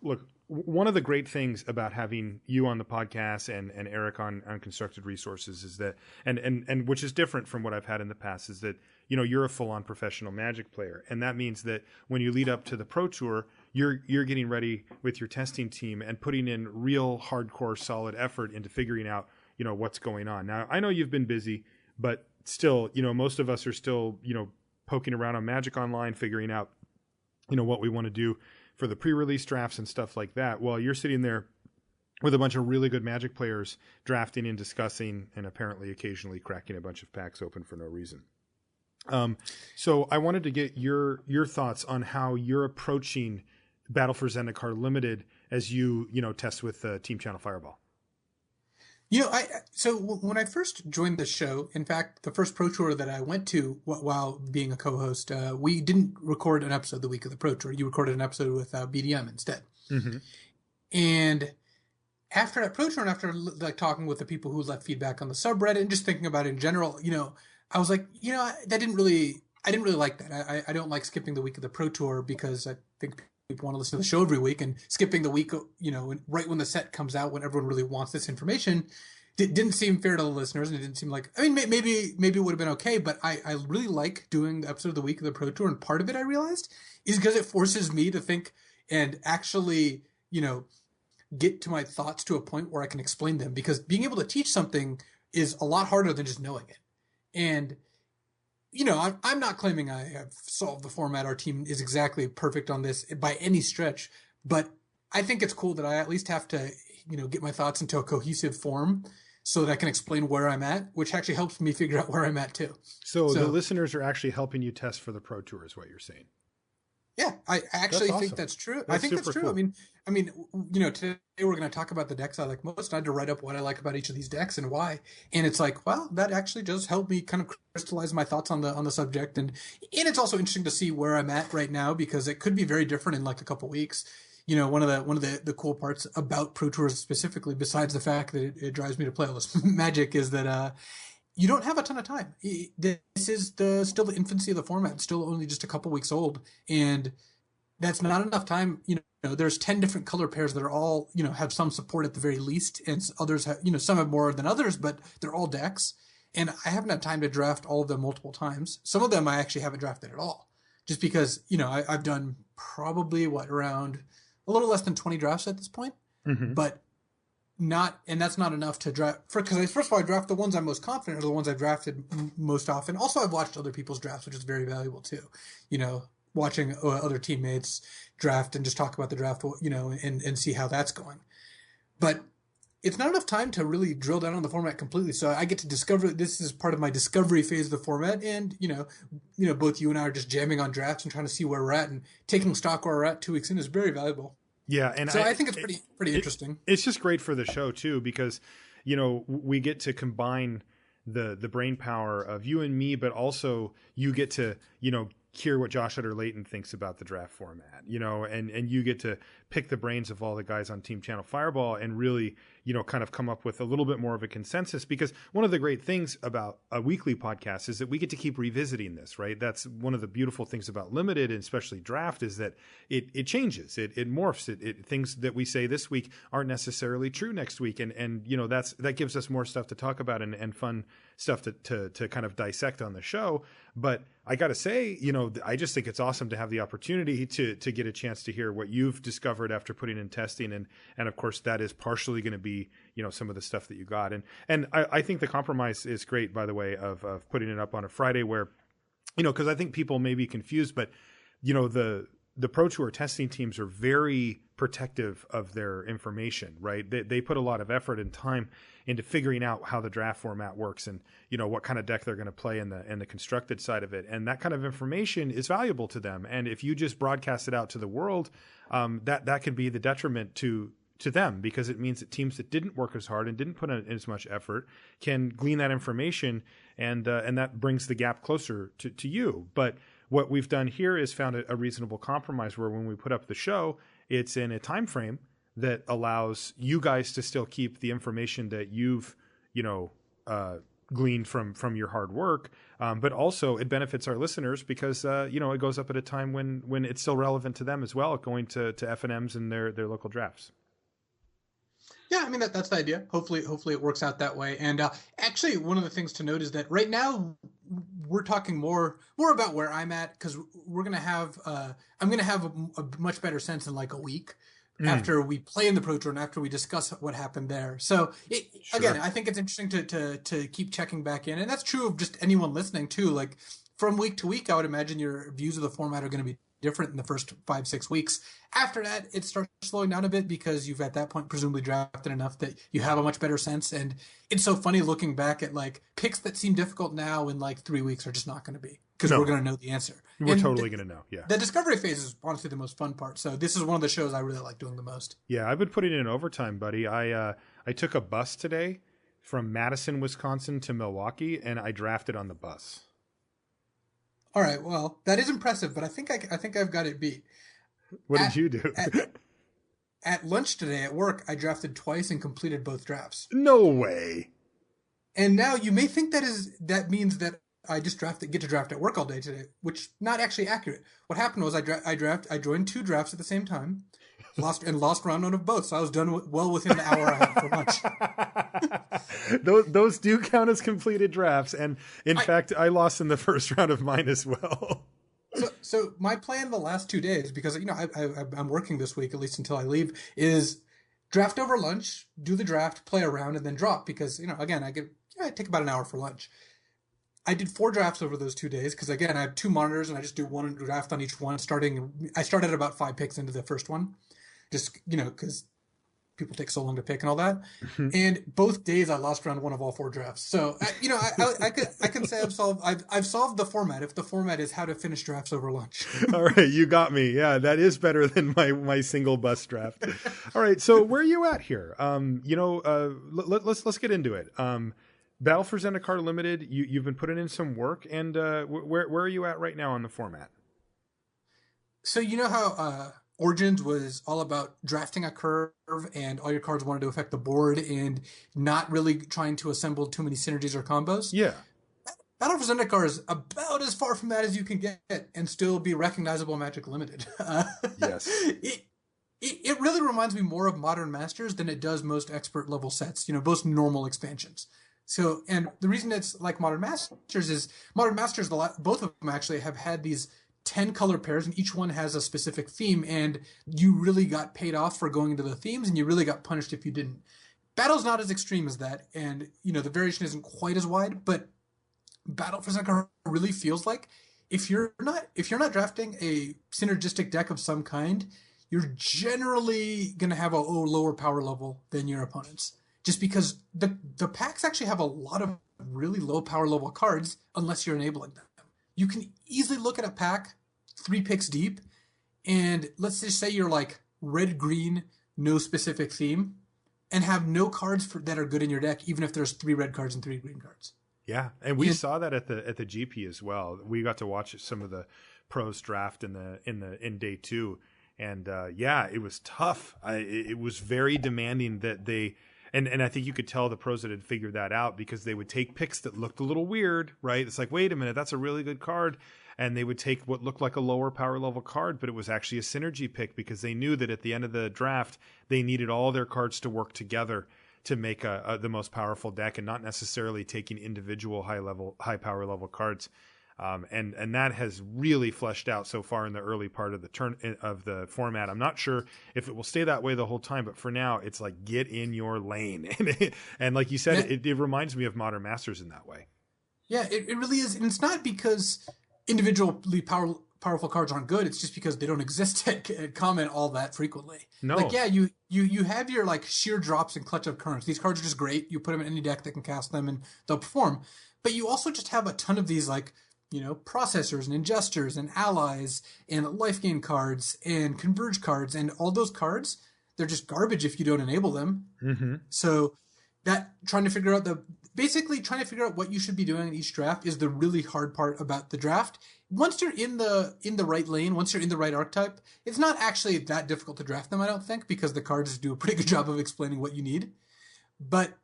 Look, one of the great things about having you on the podcast and Eric on Constructed Resources is that, and which is different from what I've had in the past, is that you're a full-on professional Magic player, and that means that when you lead up to the Pro Tour, you're getting ready with your testing team and putting in real hardcore solid effort into figuring out what's going on. Now I know you've been busy, but still most of us are still poking around on Magic Online, figuring out what we want to do for the pre-release drafts and stuff like that. Well, you're sitting there with a bunch of really good Magic players drafting and discussing and apparently occasionally cracking a bunch of packs open for no reason. So I wanted to get your thoughts on how you're approaching Battle for Zendikar Limited as you test with Team ChannelFireball. So when I first joined the show, in fact, the first Pro Tour that I went to while being a co-host, we didn't record an episode the week of the Pro Tour. You recorded an episode with BDM instead. Mm-hmm. And after that Pro Tour, and after talking with the people who left feedback on the subreddit and just thinking about it in general, I was like, I didn't really like that. I don't like skipping the week of the Pro Tour because I think people want to listen to the show every week, and skipping the week, right when the set comes out, when everyone really wants this information, didn't seem fair to the listeners, and it didn't seem like, maybe it would have been okay, but I really like doing the episode of the week of the Pro Tour, and part of it I realized is because it forces me to think and actually, get to my thoughts to a point where I can explain them, because being able to teach something is a lot harder than just knowing it. And I'm not claiming I have solved the format. Our team is exactly perfect on this by any stretch, but I think it's cool that I at least have to, get my thoughts into a cohesive form so that I can explain where I'm at, which actually helps me figure out where I'm at too. So the listeners are actually helping you test for the Pro Tour is what you're saying. Yeah, I actually think that's true. I think that's true. Cool. I mean, today we're going to talk about the decks I like most. I had to write up what I like about each of these decks and why. And it's like, well, that actually does help me kind of crystallize my thoughts on the subject. And it's also interesting to see where I'm at right now, because it could be very different in like a couple weeks. One of the cool parts about Pro Tours specifically, besides the fact that it drives me to play all this Magic, is that you don't have a ton of time. This is still the infancy of the format. It's still only just a couple weeks old, and that's not enough time. There's 10 different color pairs that are all, have some support at the very least, and others have, some have more than others, but they're all decks. And I haven't had time to draft all of them multiple times. Some of them I actually haven't drafted at all, just because, I've done probably around a little less than 20 drafts at this point, but that's not enough to draft because first of all, I draft the ones I'm most confident are the ones I've drafted most often. Also, I've watched other people's drafts, which is very valuable too. Watching other teammates draft and just talk about the draft, and see how that's going. But it's not enough time to really drill down on the format completely. So I get to discover, this is part of my discovery phase of the format. And, both you and I are just jamming on drafts and trying to see where we're at, and taking stock where we're at 2 weeks in is very valuable. Yeah. And so I think it's pretty interesting. It's just great for the show too, because, we get to combine the brain power of you and me, but also you get to, hear what Josh Utter-Layton thinks about the draft format, and you get to pick the brains of all the guys on Team ChannelFireball and really, kind of come up with a little bit more of a consensus, because one of the great things about a weekly podcast is that we get to keep revisiting this, right? That's one of the beautiful things about Limited, and especially Draft, is that it changes, it morphs, things that we say this week aren't necessarily true next week. And that gives us more stuff to talk about and fun stuff to kind of dissect on the show. But I got to say, I just think it's awesome to have the opportunity to get a chance to hear what you've discovered after putting in testing. And of course, that is partially going to be, some of the stuff that you got. And I think the compromise is great, by the way, of putting it up on a Friday where, because I think people may be confused, but, the Pro Tour testing teams are very protective of their information, right? They put a lot of effort and time into figuring out how the draft format works and, what kind of deck they're going to play in the constructed side of it. And that kind of information is valuable to them. And if you just broadcast it out to the world, that can be the detriment to them, because it means that teams that didn't work as hard and didn't put in as much effort can glean that information, and that brings the gap closer to you. But what we've done here is found a reasonable compromise where when we put up the show, it's in a time frame that allows you guys to still keep the information that you've, gleaned from your hard work. But also it benefits our listeners because, it goes up at a time when it's still relevant to them as well, going to FNMs and their local drafts. Yeah, I mean, that's the idea. Hopefully it works out that way. And actually, one of the things to note is that right now we're talking more about where I'm at, because we're gonna have I'm gonna have a much better sense in like a week after we play in the Pro Tour and after we discuss what happened there. So again, I think it's interesting to keep checking back in, and that's true of just anyone listening too. Like from week to week, I would imagine your views of the format are going to be different in the first 5-6 weeks. After that, it starts slowing down a bit because you've at that point presumably drafted enough that you have a much better sense. And it's so funny looking back at like picks that seem difficult now in like 3 weeks are just not going to be, because we're going to know the answer. We're totally going to know. Yeah. The discovery phase is honestly the most fun part. So this is one of the shows I really like doing the most. Yeah. I've been putting in overtime, buddy. I took a bus today from Madison, Wisconsin to Milwaukee, and I drafted on the bus. All right, well, that is impressive, but I think I've got it beat. What did you do? At lunch today at work, I drafted twice and completed both drafts. No way. And now you may think that means that I just get to draft at work all day today, which not actually accurate. What happened was I joined 2 drafts at the same time, lost round one of both, so I was done well within the hour I had for lunch. Those do count as completed drafts, and in fact, I lost in the first round of mine as well. So my plan the last 2 days, because I'm working this week at least until I leave, is draft over lunch, do the draft, play around, and then drop, because again I take about an hour for lunch. I did 4 drafts over those 2 days because, again, I have 2 monitors and I just do one draft on each one. I started about 5 picks into the first one, just, because people take so long to pick and all that. And both days I lost round 1 of all 4 drafts. So, I can say I've solved the format, if the format is how to finish drafts over lunch. All right, you got me. Yeah, that is better than my single bus draft. All right, so where are you at here? Let's get into it. Battle for Zendikar Limited, you've been putting in some work, and where are you at right now on the format? So you know how Origins was all about drafting a curve and all your cards wanted to affect the board and not really trying to assemble too many synergies or combos? Yeah. Battle for Zendikar is about as far from that as you can get and still be recognizable Magic Limited. Yes. It really reminds me more of Modern Masters than it does most expert level sets, most normal expansions. So, and the reason it's like Modern Masters is Modern Masters, both of them actually have had these 10 color pairs, and each one has a specific theme, and you really got paid off for going into the themes, and you really got punished if you didn't. Battle's not as extreme as that, and the variation isn't quite as wide, but Battle for Zendikar really feels like if you're not drafting a synergistic deck of some kind, you're generally going to have a lower power level than your opponents. just because the packs actually have a lot of really low power level cards unless you're enabling them. You can easily look at a pack 3 picks deep, and let's just say you're like red, green, no specific theme, and have no cards that are good in your deck, even if there's 3 red cards and 3 green cards. Yeah, and we saw that at the GP as well. We got to watch some of the pros draft in day 2, and it was tough. It was very demanding that they. And I think you could tell the pros that had figured that out, because they would take picks that looked a little weird, right? It's like, wait a minute, that's a really good card. And they would take what looked like a lower power level card, but it was actually a synergy pick, because they knew that at the end of the draft, they needed all their cards to work together to make the most powerful deck, and not necessarily taking individual high power level cards. And that has really fleshed out so far in the early part of the format. I'm not sure if it will stay that way the whole time, but for now, it's like, get in your lane. And like you said, it reminds me of Modern Masters in that way. Yeah, it really is. And it's not because individually powerful cards aren't good. It's just because they don't exist at comment all that frequently. No. Like, yeah, you have your like sheer drops and clutch of currents. These cards are just great. You put them in any deck that can cast them and they'll perform. But you also just have a ton of these like, processors and ingestors and allies and life gain cards and converge cards, and all those cards, they're just garbage if you don't enable them. Mm-hmm. So trying to figure out what you should be doing in each draft is the really hard part about the draft. Once you're in the right lane, once you're in the right archetype, it's not actually that difficult to draft them, I don't think, because the cards do a pretty good job of explaining what you need. But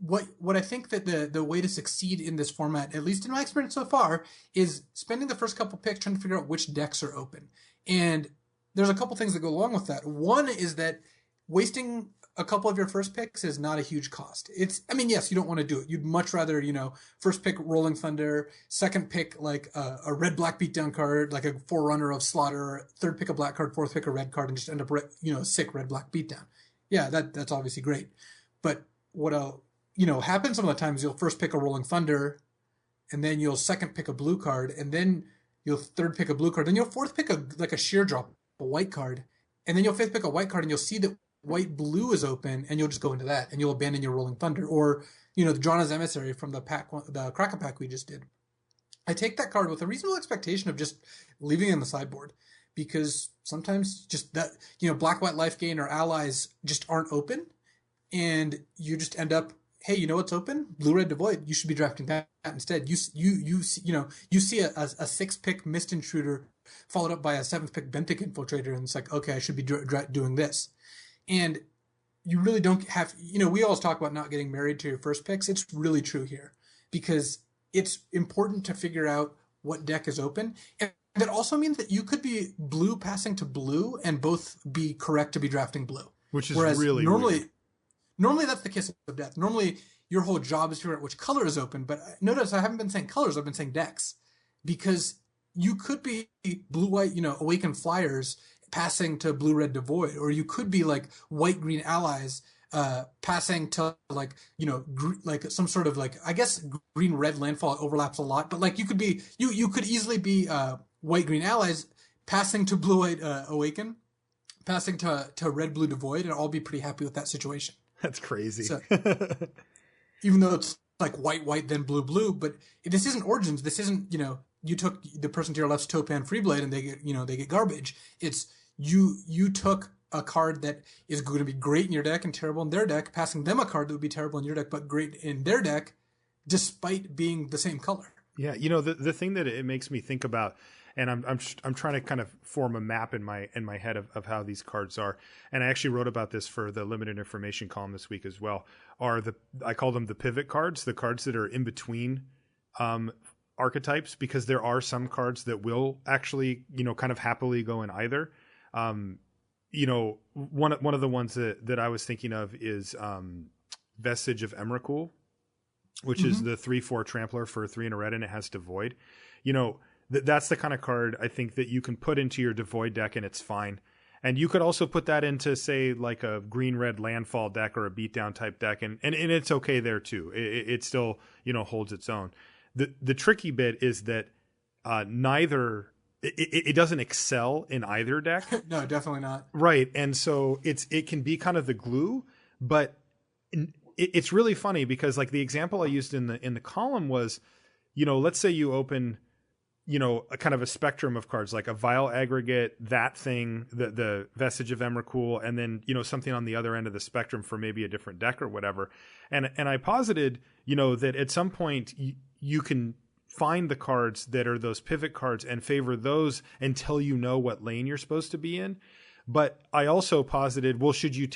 what I think that the way to succeed in this format, at least in my experience so far, is spending the first couple picks trying to figure out which decks are open. And there's a couple things that go along with that. One is that wasting a couple of your first picks is not a huge cost. Yes, you don't want to do it. You'd much rather, first pick Rolling Thunder, second pick like a red-black beatdown card, like a forerunner of Slaughter, third pick a black card, fourth pick a red card, and just end up, sick red-black beatdown. Yeah, that's obviously great. But what happens some of the times, you'll first pick a Rolling Thunder, and then you'll second pick a blue card, and then you'll third pick a blue card, then you'll fourth pick a sheer drop, a white card, and then you'll fifth pick a white card, and you'll see that white blue is open, and you'll just go into that, and you'll abandon your Rolling Thunder, or the Drana's Emissary from the Kraken pack we just did. I take that card with a reasonable expectation of just leaving it in the sideboard, because sometimes just that black-white life gain or allies just aren't open, and you just end up, hey, you know what's open? Blue-red devoid. You should be drafting that instead. You see a 6-pick Mist Intruder followed up by a 7th pick Benthic Infiltrator, and it's like, okay, I should be doing this. And you really don't have, we always talk about not getting married to your first picks. It's really true here, because it's important to figure out what deck is open. And that also means that you could be blue passing to blue and both be correct to be drafting blue. Which is really weird. Normally that's the kiss of death. Normally your whole job is to figure out which color is open. But notice I haven't been saying colors. I've been saying decks, because you could be blue-white, Awakened Flyers passing to blue-red devoid, or you could be like white-green allies passing to like, like some sort of like, I guess green-red landfall overlaps a lot, but like you could easily be white-green allies passing to blue-white Awaken, passing to red-blue devoid, and I'll be pretty happy with that situation. That's crazy. So, even though it's like white, then blue, but this isn't Origins. This isn't, you took the person to your left's Topan Freeblade and they get garbage. It's you took a card that is going to be great in your deck and terrible in their deck, passing them a card that would be terrible in your deck but great in their deck, despite being the same color. Yeah, the thing that it makes me think about, and I'm trying to kind of form a map in my head of how these cards are. And I actually wrote about this for the limited information column this week as well. I call them the pivot cards, the cards that are in between archetypes, because there are some cards that will actually, kind of happily go in either. One of the ones that I was thinking of is Vestige of Emrakul, which is the 3/4 Trampler for 3 and a red, and it has Devoid. That's the kind of card I think that you can put into your Devoid deck and it's fine. And you could also put that into, say, like a green-red landfall deck or a beatdown type deck, and it's okay there too. It still, holds its own. The tricky bit is that neither it doesn't excel in either deck. No, definitely not. Right, and so it can be kind of the glue, but it's really funny because like the example I used in the column was, let's say you open, a kind of a spectrum of cards, like a Vile Aggregate, that thing, the Vestige of Emrakul, and then, something on the other end of the spectrum for maybe a different deck or whatever. And I posited, that at some point you can find the cards that are those pivot cards and favor those until you know what lane you're supposed to be in. But I also posited, well, should you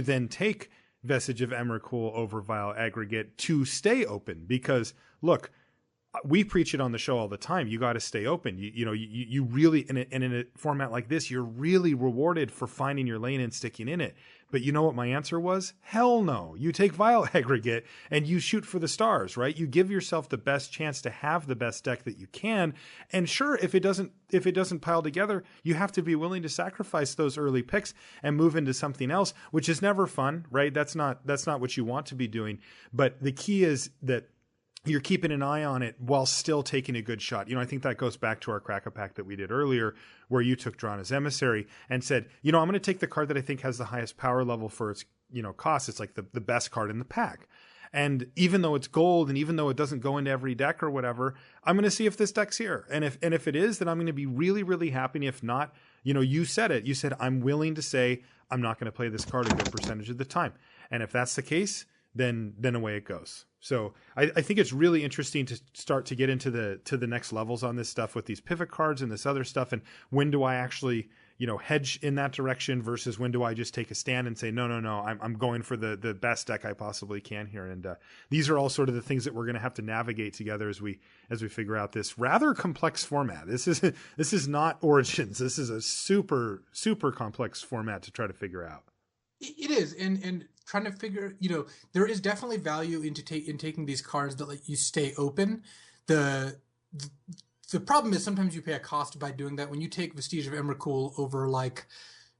then take Vestige of Emrakul over Vile Aggregate to stay open? Because look, we preach it on the show all the time. You got to stay open. You really, in a format like this, you're really rewarded for finding your lane and sticking in it. But you know what my answer was? Hell no. You take Vile Aggregate and you shoot for the stars, right? You give yourself the best chance to have the best deck that you can. And sure, if it doesn't pile together, you have to be willing to sacrifice those early picks and move into something else, which is never fun, right? That's not what you want to be doing. But the key is that you're keeping an eye on it while still taking a good shot. I think that goes back to our Crack-A-Pack that we did earlier, where you took Drana's Emissary and said, I'm going to take the card that I think has the highest power level for its, cost. It's like the best card in the pack. And even though it's gold and even though it doesn't go into every deck or whatever, I'm going to see if this deck's here. And if it is, then I'm going to be really, really happy. And if not, you said it. You said, I'm willing to say I'm not going to play this card a good percentage of the time. And if that's the case, then away it goes. So I think it's really interesting to start to get into the next levels on this stuff with these pivot cards and this other stuff. And when do I actually, hedge in that direction versus when do I just take a stand and say, no, I'm going for the best deck I possibly can here. And these are all sort of the things that we're going to have to navigate together as we figure out this rather complex format. This is not Origins. This is a super, super complex format to try to figure out. It is. And trying to figure, there is definitely value in taking these cards that let you stay open. The problem is sometimes you pay a cost by doing that. When you take Vestige of Emrakul over, like,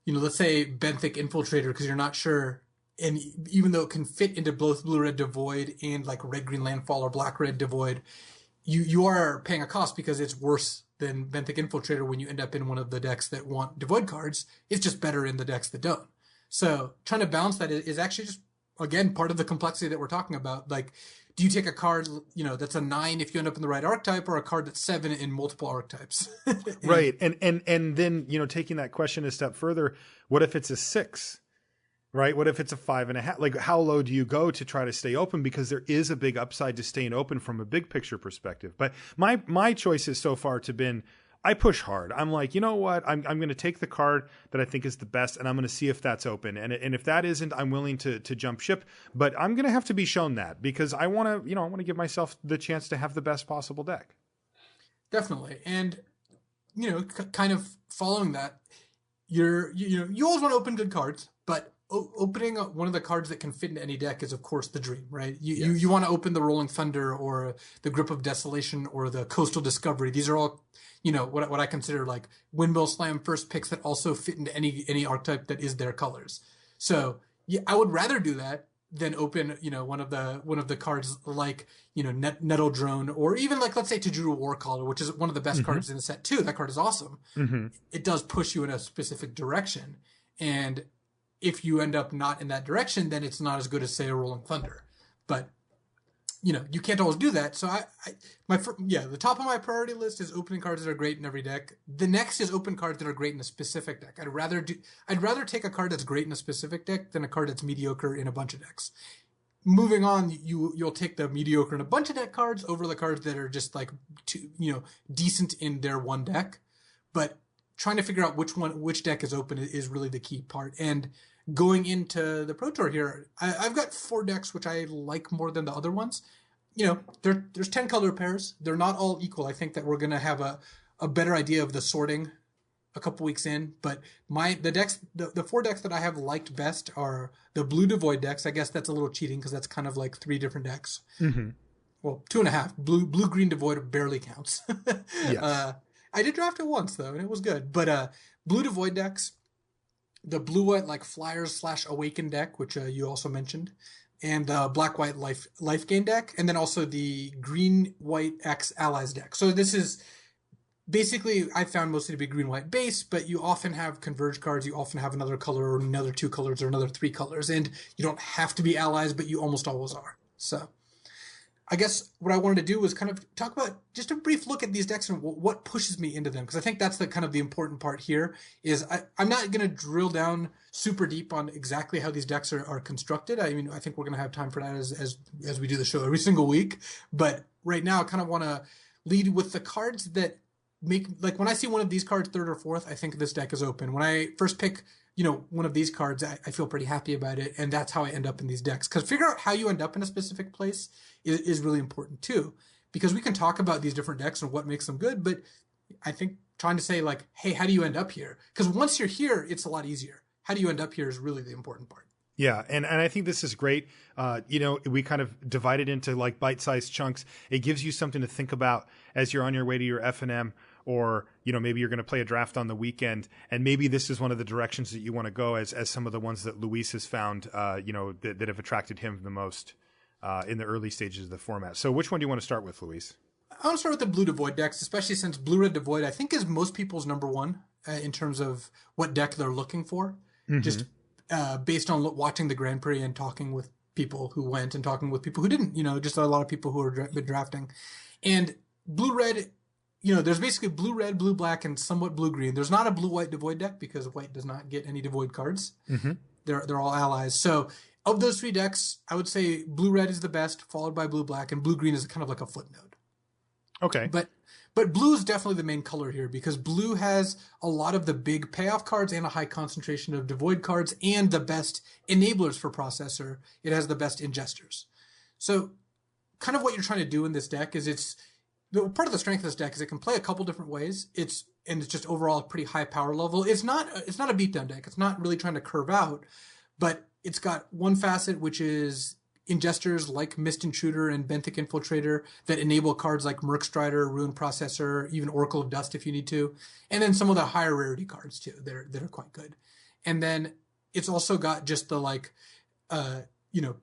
let's say Benthic Infiltrator, because you're not sure, and even though it can fit into both Blue-Red Devoid and like Red-Green Landfall or Black-Red Devoid, you are paying a cost because it's worse than Benthic Infiltrator when you end up in one of the decks that want Devoid cards. It's just better in the decks that don't. So trying to balance that is actually just, again, part of the complexity that we're talking about. Like, do you take a card, that's a 9 if you end up in the right archetype, or a card that's 7 in multiple archetypes? Right. And then, taking that question a step further, what if it's a 6, right? What if it's a 5.5? Like, how low do you go to try to stay open? Because there is a big upside to staying open from a big picture perspective. But my choices so far have been, I push hard. I'm like, you know what? I'm going to take the card that I think is the best, and I'm going to see if that's open. And if that isn't, I'm willing to jump ship. But I'm going to have to be shown that because I want to give myself the chance to have the best possible deck. Definitely, and kind of following that, you always want to open good cards, but opening one of the cards that can fit into any deck is, of course, the dream, right? You want to open the Rolling Thunder or the Grip of Desolation or the Coastal Discovery. These are all, what I consider like Windmill Slam first picks that also fit into any archetype that is their colors. So I would rather do that than open, one of the cards like, Nettle Drone, or even like, let's say Tajuru Warcaller, which is one of the best cards in the set too. That card is awesome. Mm-hmm. It does push you in a specific direction. And if you end up not in that direction, then it's not as good as, say, a Rolling Thunder. But, you can't always do that. So the top of my priority list is opening cards that are great in every deck. The next is open cards that are great in a specific deck. I'd rather take a card that's great in a specific deck than a card that's mediocre in a bunch of decks. Moving on, you'll take the mediocre in a bunch of deck cards over the cards that are just like, decent in their one deck. But trying to figure out which deck is open is really the key part. And going into the Pro Tour here, I've got 4 decks which I like more than the other ones. There's 10 color pairs. They're not all equal. I think that we're going to have a better idea of the sorting a couple weeks in. But the 4 decks that I have liked best are the Blue Devoid decks. I guess that's a little cheating because that's kind of like 3 different decks. Mm-hmm. Well, 2.5. Blue Green Devoid barely counts. Yes. I did draft it once though, and it was good. But Blue Devoid decks, the Blue-White like Flyers / Awaken deck, which you also mentioned, and Black-White Life Gain deck, and then also the Green-White X Allies deck. So this is basically I found mostly to be green-white base, but you often have converge cards, you often have another color or another 2 colors or another 3 colors, and you don't have to be allies, but you almost always are. So I guess what I wanted to do was kind of talk about just a brief look at these decks and what pushes me into them, because I think that's the kind of the important part here. Is I'm not going to drill down super deep on exactly how these decks are constructed. I mean, I think we're going to have time for that as we do the show every single week. But right now, I kind of want to lead with the cards that make, like, when I see one of these cards third or fourth, I think this deck is open. When I first pick, one of these cards, I feel pretty happy about it, and that's how I end up in these decks. Because figure out how you end up in a specific place is really important too. Because we can talk about these different decks and what makes them good, but I think trying to say, like, hey, how do you end up here? Because once you're here, it's a lot easier. How do you end up here is really the important part. Yeah, and I think this is great. We kind of divide it into like bite-sized chunks. It gives you something to think about as you're on your way to your F&M, or maybe you're going to play a draft on the weekend, and maybe this is one of the directions that you want to go, as some of the ones that Luis has found that have attracted him the most in the early stages of the format. So which one do you want to start with, Luis? I want to start with the blue Devoid decks, especially since blue-red Devoid, I think, is most people's number one in terms of what deck they're looking for. Mm-hmm. Just based on watching the Grand Prix and talking with people who went and talking with people who didn't, just a lot of people who have been drafting. And blue-red, there's basically blue-red, blue-black, and somewhat blue-green. There's not a blue-white Devoid deck because white does not get any Devoid cards. Mm-hmm. They're all allies. So of those 3 decks, I would say blue-red is the best, followed by blue-black, and blue-green is kind of like a footnote. Okay. But blue is definitely the main color here, because blue has a lot of the big payoff cards and a high concentration of Devoid cards and the best enablers for processor. It has the best ingesters. So kind of what you're trying to do in this deck is part of the strength of this deck is it can play a couple different ways. It's just overall a pretty high power level. It's not a beatdown deck. It's not really trying to curve out, but it's got one facet, which is ingesters like Mist Intruder and Benthic Infiltrator that enable cards like Merc Strider, Ruin Processor, even Oracle of Dust if you need to, and then some of the higher rarity cards too that are quite good. And then it's also got just the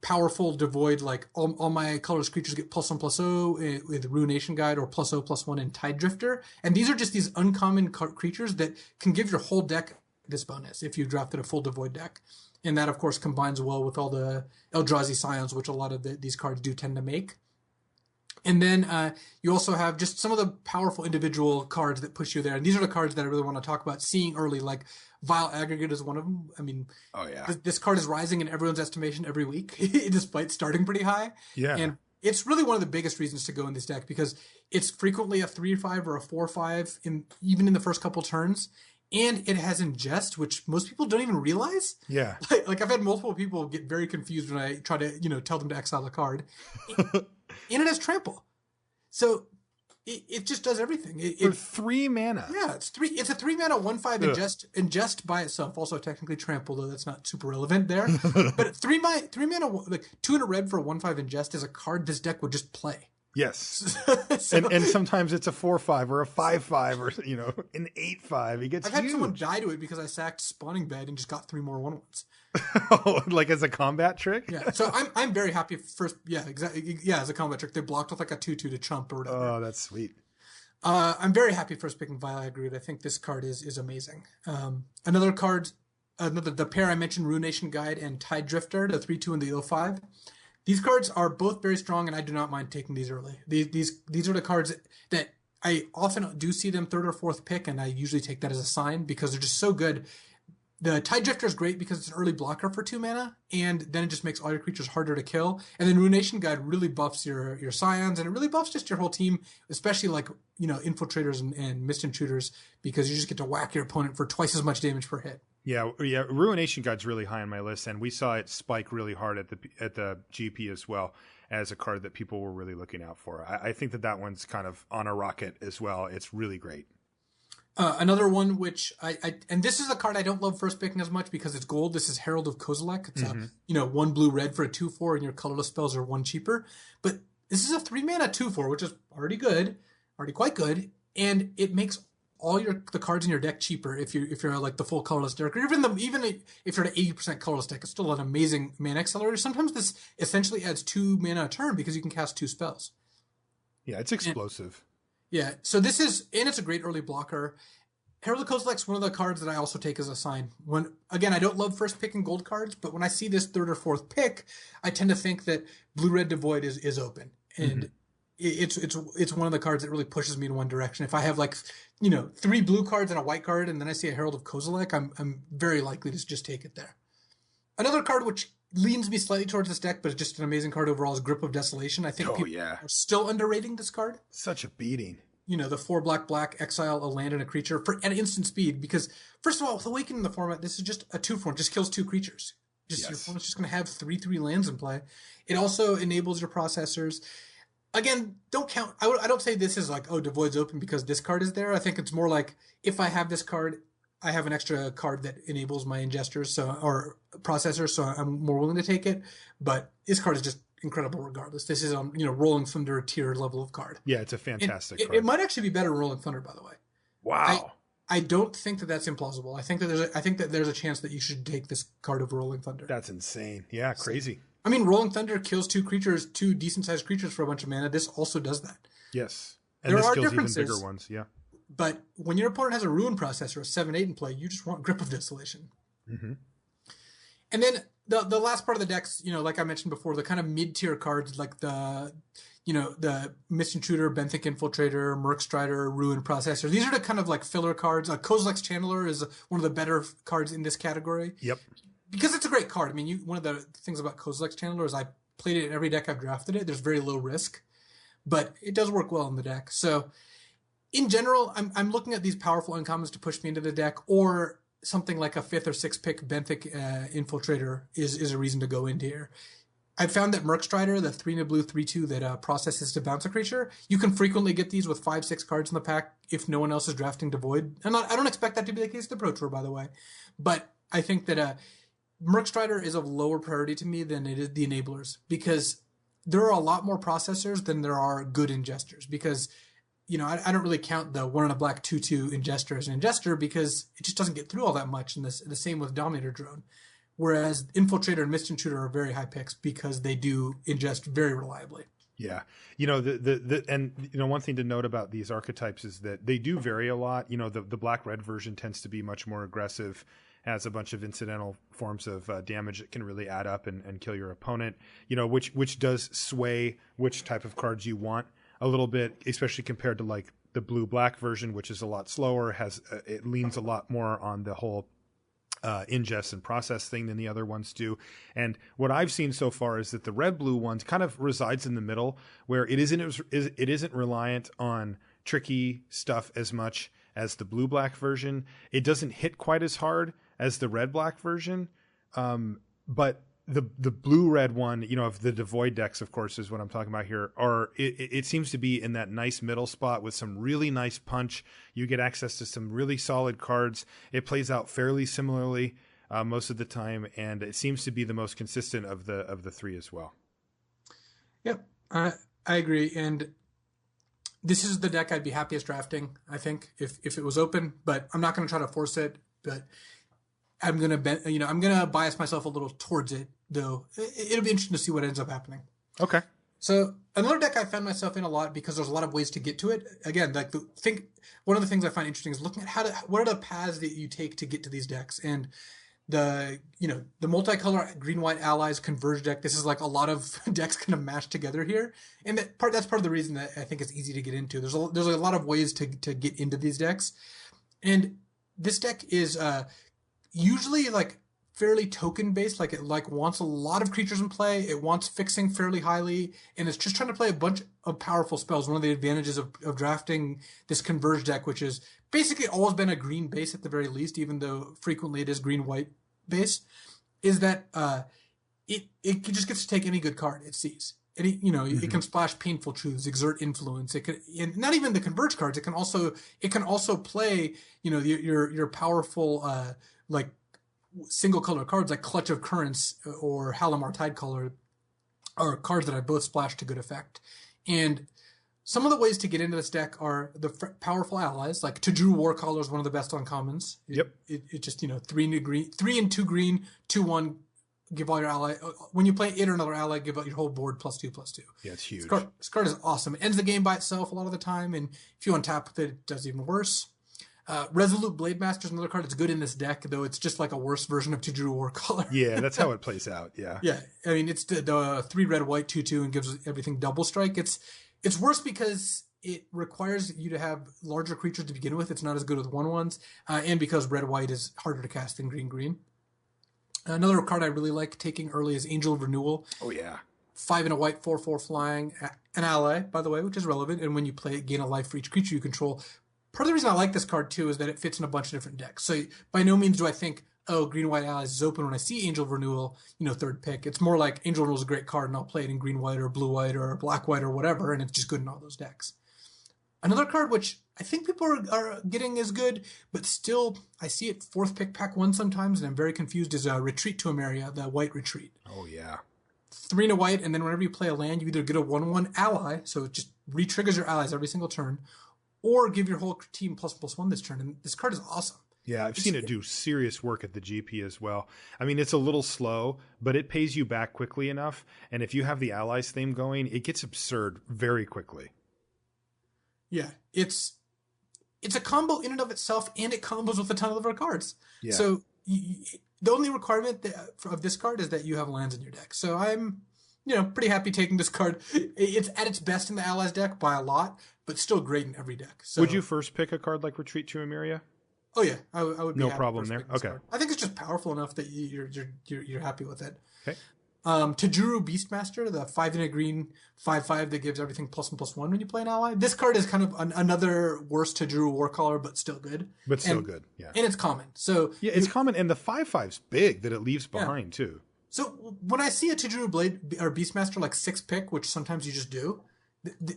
powerful Devoid, like all my colorless creatures get +1/+0 with Ruination Guide, or +0/+1 in Tide Drifter. And these are just these uncommon creatures that can give your whole deck this bonus if you drafted a full Devoid deck. And that, of course, combines well with all the Eldrazi Scions, which a lot of these cards do tend to make. And then you also have just some of the powerful individual cards that push you there. And these are the cards that I really want to talk about seeing early, like Vile Aggregate is one of them. I mean, this card is rising in everyone's estimation every week, despite starting pretty high. Yeah. And it's really one of the biggest reasons to go in this deck, because it's frequently a 3/5 or a 4/5 even in the first couple turns. And it has ingest, which most people don't even realize. Yeah. Like I've had multiple people get very confused when I try to, tell them to exile the card. And it has trample. So it just does everything. For 3 mana. Yeah, it's a 3 mana 1/5 ingest by itself. Also technically trample, though that's not super relevant there. But 3 mana, like 2 in a red for a 1/5 ingest is a card this deck would just play. Yes. and sometimes it's a 4/5 or a 5/5 or an 8/5. It gets I've had huge. someone die to it because I sacked Spawning Bed and just got 3 more 1/1s. Oh, like as a combat trick? Yeah. So I'm very happy first. Yeah, exactly. Yeah, as a combat trick, they blocked with like a 2/2 to chump or whatever. Oh, that's sweet. I'm very happy first picking Vile Aggregate. I think this card is amazing. Another card, the pair I mentioned, Ruination Guide and Tide Drifter, the 3/2 and the 0/5. These cards are both very strong, and I do not mind taking these early. These are the cards that I often do see them third or fourth pick, and I usually take that as a sign because they're just so good. The Tide Drifter is great because it's an early blocker for 2 mana, and then it just makes all your creatures harder to kill. And then Ruination Guide really buffs your Scions, and it really buffs just your whole team, especially like Infiltrators and Mist Intruders, because you just get to whack your opponent for twice as much damage per hit. Yeah. Ruination Guide's really high on my list, and we saw it spike really hard at the GP as well as a card that people were really looking out for. I think that one's kind of on a rocket as well. It's really great. Another one which and this is a card I don't love first picking as much because it's gold. This is Herald of Kozilek. It's 1 blue-red for a 2/4, and your colorless spells are 1 cheaper. But this is a 3 mana 2/4, which is already quite good, and it makes all the cards in your deck cheaper if you're like the full colorless deck, or even if you're at an 80% colorless deck, it's still an amazing mana accelerator. Sometimes this essentially adds 2 mana a turn because you can cast 2 spells. Yeah, it's explosive. Yeah, so this is, and it's a great early blocker. Herald of Kozilek's one of the cards that I also take as a sign. When again, I don't love first pick and gold cards, but when I see this third or fourth pick, I tend to think that blue-red Devoid is open, and it's one of the cards that really pushes me in one direction. If I have like, 3 blue cards and a white card, and then I see a Herald of Kozilek, I'm very likely to just take it there. Another card which leans me slightly towards this deck, but it's just an amazing card overall, is Grip of Desolation. I think people are still underrating this card. Such a beating. The 4 black, exile a land and a creature at instant speed. Because, first of all, with Awakening the format, this is just a 2/4, just kills 2 creatures. Your opponent's just going to have 3/3 lands in play. It also enables your processors. Again, don't count. I don't say this is like, oh, Devoid's open because this card is there. I think it's more like, if I have this card, I have an extra card that enables my ingesters or processors, so I'm more willing to take it. But this card is just incredible regardless. This is on Rolling Thunder tier level of card. Yeah, it's a fantastic card. It might actually be better than Rolling Thunder, by the way. Wow. I don't think that that's implausible. I think that there's a chance that you should take this card over Rolling Thunder. That's insane. Yeah, crazy. I mean, Rolling Thunder kills 2 decent sized creatures for a bunch of mana. This also does that. Yes. And there this are kills differences, even bigger ones, yeah. But when your opponent has a Ruin Processor, a 7/8 in play, you just want Grip of Desolation. Mm-hmm. And then the last part of the decks, like I mentioned before, the kind of mid-tier cards like the Mist Intruder, Benthic Infiltrator, Merc Strider, Ruin Processor. These are the kind of like filler cards. Kozilek's Channeler is one of the better cards in this category. Yep. Because it's a great card. I mean, one of the things about Kozilek's Channeler is I played it in every deck I've drafted it. There's very low risk, but it does work well in the deck. So in general, I'm looking at these powerful uncommons to push me into the deck, or something like a 5th or 6th pick Benthic Infiltrator is a reason to go into here. I've found that Merc Strider, the 3 in a blue 3/2 that processes to bounce a creature, you can frequently get these with 5-6 cards in the pack if no one else is drafting Devoid. And I don't expect that to be the case with the Pro Tour, by the way. But I think that Merc Strider is of lower priority to me than it is the enablers, because there are a lot more processors than there are good ingesters. Because I don't really count the 1 in a black 2/2 ingester as an ingester, because it just doesn't get through all that much. And the same with Dominator Drone. Whereas Infiltrator and Mist Intruder are very high picks because they do ingest very reliably. Yeah. One thing to note about these archetypes is that they do vary a lot. The black-red version tends to be much more aggressive, has a bunch of incidental forms of damage that can really add up and kill your opponent, which does sway which type of cards you want a little bit, especially compared to like the blue-black version, which is a lot slower, it leans a lot more on the whole ingest and process thing than the other ones do. And what I've seen so far is that the red-blue ones kind of resides in the middle, where it isn't reliant on tricky stuff as much as the blue-black version. It doesn't hit quite as hard as the red-black version, but the blue-red one, of the Devoid decks, of course, is what I'm talking about here, it seems to be in that nice middle spot with some really nice punch. You get access to some really solid cards. It plays out fairly similarly most of the time, and it seems to be the most consistent of the 3 as well. Yep, I agree. And this is the deck I'd be happiest drafting, I think, if it was open, but I'm not going to try to force it. But I'm gonna bias myself a little towards it, though. It'll be interesting to see what ends up happening. Okay. So another deck I found myself in a lot, because there's a lot of ways to get to it. Again, one of the things I find interesting is looking at what are the paths that you take to get to these decks. And the multicolor green-white allies converge deck. This is like a lot of decks kind of mashed together here, and that's part of the reason that I think it's easy to get into. There's a lot of ways to get into these decks, and this deck is usually like fairly token based. Like it wants a lot of creatures in play. It wants fixing fairly highly, and it's just trying to play a bunch of powerful spells. One of the advantages of drafting this converge deck, which is basically always been a green base at the very least, even though frequently it is green-white base, is that it just gets to take any good card it sees. It can splash Painful Truths, exert influence. It can, and not even the converge cards. It can also play your powerful like single color cards like Clutch of Currents or Halimar Tidecaller are cards that I both splash to good effect. And some of the ways to get into this deck are the powerful allies, like Tadru Warcaller is one of the best uncommons. Yep. It just 3 and 2 green, 2/1 give all your ally, when you play it or another ally, give out your whole board +2/+2. Yeah, it's huge. This card is awesome. It ends the game by itself a lot of the time, and if you untap with it, it does even worse. Resolute Blade Master is another card that's good in this deck, though it's just like a worse version of Tajuru Warcaller. Yeah, that's how it plays out. Yeah. Yeah, I mean, it's the 3 red white 2/2 and gives everything double strike. It's worse because it requires you to have larger creatures to begin with. It's not as good with 1/1s, and because red white is harder to cast than green green. Another card I really like taking early is Angel of Renewal. Oh yeah. 5 and a white, 4/4 flying, an ally, by the way, which is relevant. And when you play it, gain a life for each creature you control. Part of the reason I like this card too is that it fits in a bunch of different decks. So by no means do I think, oh, green-white allies is open when I see Angel of Renewal, third pick. It's more like Angel of Renewal is a great card and I'll play it in green-white or blue-white or black-white or whatever, and it's just good in all those decks. Another card which I think people are getting as good, but still I see it 4th pick pack 1 sometimes, and I'm very confused, is Retreat to Emeria, the white retreat. Oh yeah. 3 and a white, and then whenever you play a land, you either get a 1/1 ally, so it just re-triggers your allies every single turn, or give your whole team ++1 this turn. And this card is awesome. Yeah, I've seen it do serious work at the GP as well. I mean, it's a little slow, but it pays you back quickly enough. And if you have the allies theme going, it gets absurd very quickly. Yeah, it's a combo in and of itself, and it combos with a ton of other cards. Yeah. So the only requirement of this card is that you have lands in your deck. So I'm, pretty happy taking this card. It's at its best in the allies deck by a lot, but still great in every deck. So, would you first pick a card like Retreat to Emeria? Oh yeah, I would be no happy problem first there. picking this Okay. card. I think it's just powerful enough that you're happy with it. Okay. Tajuru Beastmaster, the 5 and a green 5/5 that gives everything +1/+1 when you play an ally. This card is kind of another worse Tajuru Warcaller, but still good. But still good, yeah. And it's common. So yeah, it's common, and the 5/5's big that it leaves behind too. So when I see a Tajuru Blade or Beastmaster like 6 pick, which sometimes you just do,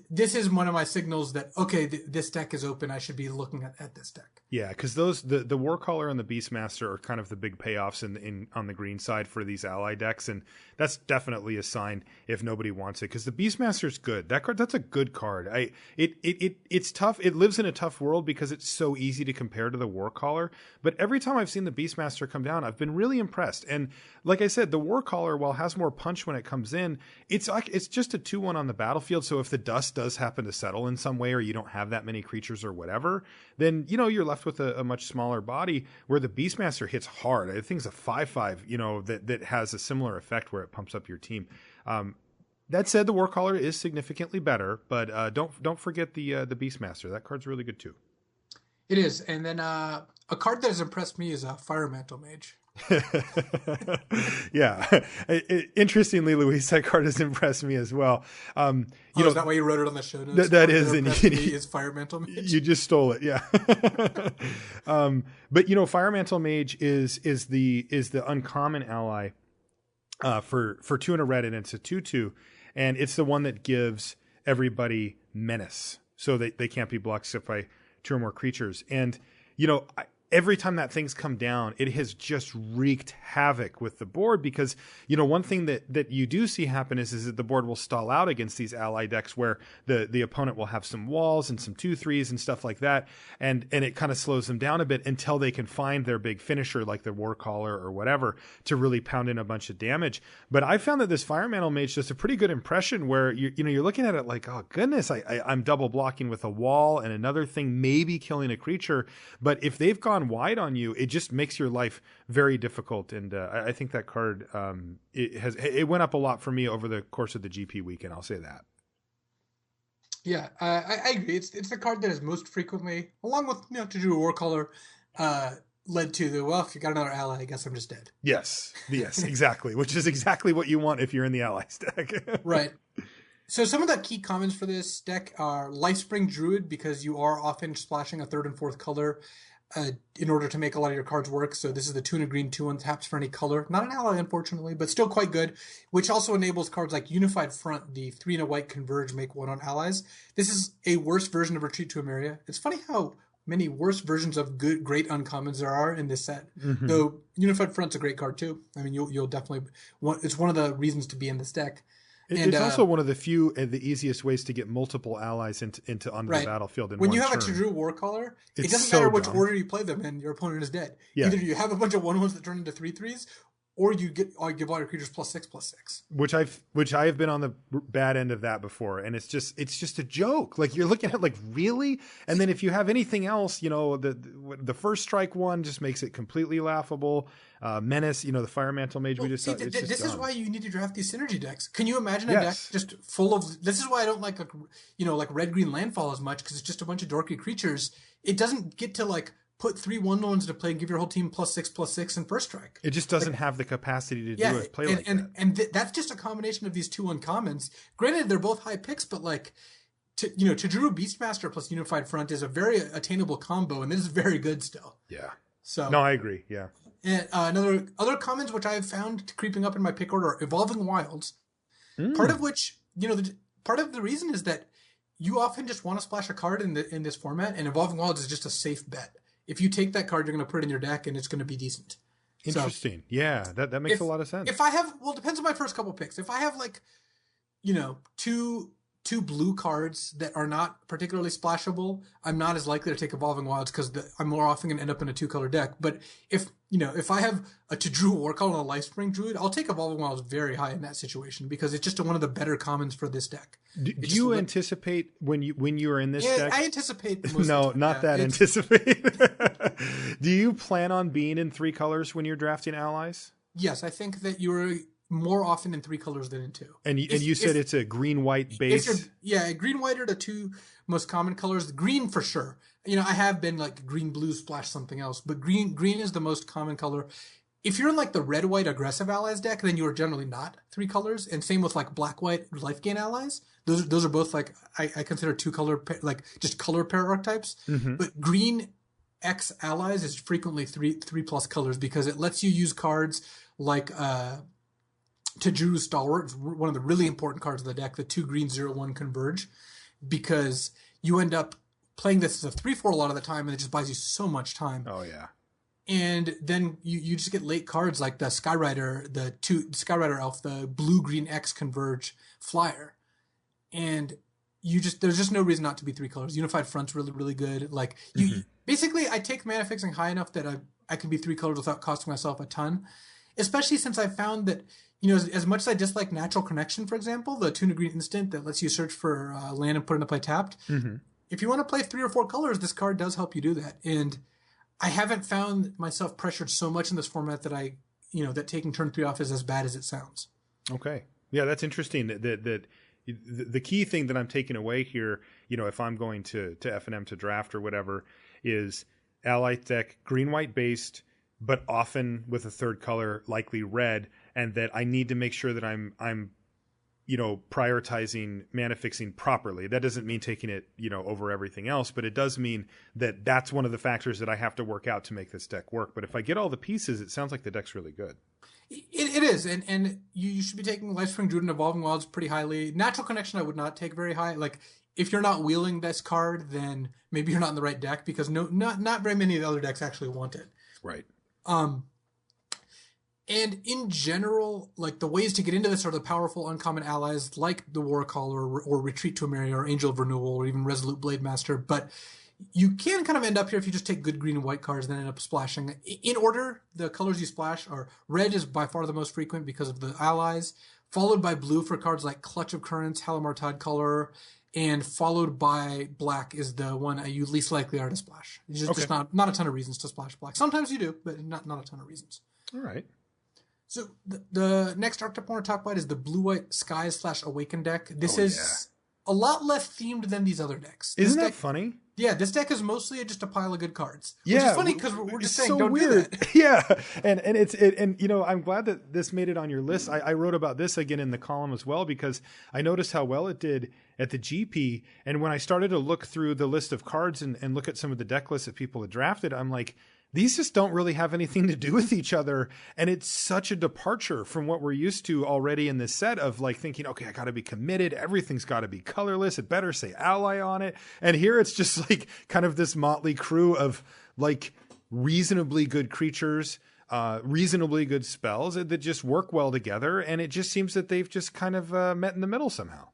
this is one of my signals that, okay, this deck is open. I should be looking at this deck. Yeah, because the Warcaller and the Beastmaster are kind of the big payoffs in on the green side for these ally decks, and that's definitely a sign if nobody wants it. Because the Beastmaster's good. That's a good card. It's tough. It lives in a tough world because it's so easy to compare to the Warcaller. But every time I've seen the Beastmaster come down, I've been really impressed. And like I said, the Warcaller, while has more punch when it comes in, it's just a 2/1 on the battlefield. So if the dust does happen to settle in some way, or you don't have that many creatures or whatever, then you're left with a much smaller body, where the Beastmaster hits hard. I think it's a 5/5 that has a similar effect where it pumps up your team. That said, the Warcaller is significantly better, but don't forget the Beastmaster. That card's really good too. It is. And then a card that has impressed me is a Fire Mantle Mage. Yeah. Interestingly, Luis, that card has impressed me as well. Is that why you wrote it on the show notes? That is, and is Fire Mantle Mage. You just stole it, yeah. But Fire Mantle Mage is the uncommon ally for 2 and a red, and it's a 2/2, and it's the one that gives everybody menace, so they can't be blocked except by 2 or more creatures. And every time that thing's come down, it has just wreaked havoc with the board, because, one thing that you do see happen is that the board will stall out against these ally decks where the opponent will have some walls and some 2/3s and stuff like that. And it kind of slows them down a bit until they can find their big finisher, like the Warcaller or whatever, to really pound in a bunch of damage. But I found that this Fire Mantle Mage does a pretty good impression where you're looking at it like, oh goodness, I'm double blocking with a wall and another thing, maybe killing a creature. But if they've gone wide on you, it just makes your life very difficult. And I think that card it went up a lot for me over the course of the GP weekend. I'll say that. Yeah, I agree. It's the card that is most frequently, along with Tajuru Warcaller, led to the, well, if you got another ally, I guess I'm just dead. Yes, exactly. Which is exactly what you want if you're in the allies deck. Right. So some of the key commons for this deck are Lifespring Druid, because you are often splashing a 3rd and 4th color in order to make a lot of your cards work. So this is the 2 and a green 2/1 taps for any color. Not an ally, unfortunately, but still quite good, which also enables cards like Unified Front, the 3 and a white converge, make 1 on allies. This is a worse version of Retreat to Emeria. It's funny how many worse versions of great uncommons there are in this set. Mm-hmm. Though Unified Front's a great card too. I mean, you'll definitely want, it's one of the reasons to be in this deck. It's also one of the few and the easiest ways to get multiple allies onto the battlefield in one turn. When you have a Tajuru Warcaller, it doesn't matter which order you play them in, your opponent is dead. Yeah. Either you have a bunch of 1/1s that turn into 3/3, or you give all your creatures +6/+6. Which I have been on the bad end of that before, and it's just a joke. Like, you're looking at, like, really? And then if you have anything else, you know, the first strike one just makes it completely laughable. Menace, you know, the Fire Mantle Mage we just saw. This is why you need to draft these synergy decks. Can you imagine a deck just full of? This is why I don't like red green landfall as much, because it's just a bunch of dorky creatures. It doesn't get to like put 3 1/1s into play and give your whole team +6/+6 in first strike. It just doesn't have the capacity to do a play like that. And that's just a combination of these 2 uncommons. Granted, they're both high picks, but like, Tajuru Beastmaster plus Unified Front is a very attainable combo, and this is very good still. Yeah. So no, I agree. Yeah. And other commons which I've found creeping up in my pick order are Evolving Wilds. Part of which, part of the reason is that you often just want to splash a card in this format, and Evolving Wilds is just a safe bet. If you take that card, you're going to put it in your deck, and it's going to be decent. Interesting. So, yeah, that makes a lot of sense. If I have, well, it depends on my first couple picks. If I have like, two blue cards that are not particularly splashable, I'm not as likely to take Evolving Wilds, because I'm more often going to end up in a 2-color deck. But if I have a Tajuru Warcall and a Lifespring Druid, I'll take Evolving Wilds very high in that situation, because it's just one of the better commons for this deck. Do you anticipate when you are in this deck? I anticipate. No, not that anticipate. Do you plan on being in 3 colors when you're drafting allies? Yes, I think that you're more often in 3 colors than in 2. And you said it's a green-white base? Green-white are the 2 most common colors. Green for sure. I have been like green-blue splash something else, but green is the most common color. If you're in like the red-white aggressive allies deck, then you are generally not 3 colors. And same with like black-white life gain allies. Those are both like, I consider 2-color, like just color pair archetypes. Mm-hmm. But green X allies is frequently 3+ colors, because it lets you use cards like Tajuru Stalwart, one of the really important cards of the deck, the 2 green 0/1 Converge, because you end up playing this as a 3/4 a lot of the time, and it just buys you so much time. Oh yeah. And then you just get late cards like the Skyrider, Skyrider Elf, the blue green X Converge flyer, and there's just no reason not to be 3 colors. Unified Front's really, really good. Like basically, I take mana fixing high enough that I can be 3 colors without costing myself a ton. Especially since I found that, as much as I dislike Natural Connection, for example, the tuna green instant that lets you search for land and put it into play tapped. Mm-hmm. If you want to play 3 or 4 colors, this card does help you do that. And I haven't found myself pressured so much in this format that that taking turn 3 off is as bad as it sounds. Okay. Yeah, that's interesting. That the key thing that I'm taking away here, if I'm going to F&M to draft or whatever, is ally deck green-white based, but often with a 3rd color, likely red, and that I need to make sure that I'm prioritizing mana fixing properly. That doesn't mean taking it, over everything else, but it does mean that that's one of the factors that I have to work out to make this deck work. But if I get all the pieces, it sounds like the deck's really good. It is, and you should be taking Lifespring Druid and Evolving Wilds pretty highly. Natural Connection I would not take very high. Like, if you're not wheeling this card, then maybe you're not in the right deck, because not very many of the other decks actually want it. Right. And in general, like, the ways to get into this are the powerful uncommon allies like the Warcaller or Retreat to Emeria or Angel of Renewal or even Resolute Blade Master. But you can kind of end up here if you just take good green and white cards and then end up splashing. In order, the colors you splash are red is by far the most frequent because of the allies, followed by blue for cards like Clutch of Currents, Halimar Tidecaller, and followed by black is the one you least likely are to splash. It's just not a ton of reasons to splash black. Sometimes you do, but not a ton of reasons. All right. So the next archetype I want to talk about is the blue-white Skies/Awaken deck. This is a lot less themed than these other decks. Isn't that funny? Yeah, this deck is mostly just a pile of good cards. Which is funny because we're just saying, so don't weird. do that. Yeah, and I'm glad that this made it on your list. I wrote about this again in the column as well, because I noticed how well it did at the GP. And when I started to look through the list of cards and look at some of the deck lists that people had drafted, I'm like, these just don't really have anything to do with each other. And it's such a departure from what we're used to already in this set of like thinking, okay, I got to be committed. Everything's got to be colorless. It better say ally on it. And here it's just like kind of this motley crew of like reasonably good creatures, reasonably good spells that just work well together. And it just seems that they've just kind of met in the middle somehow.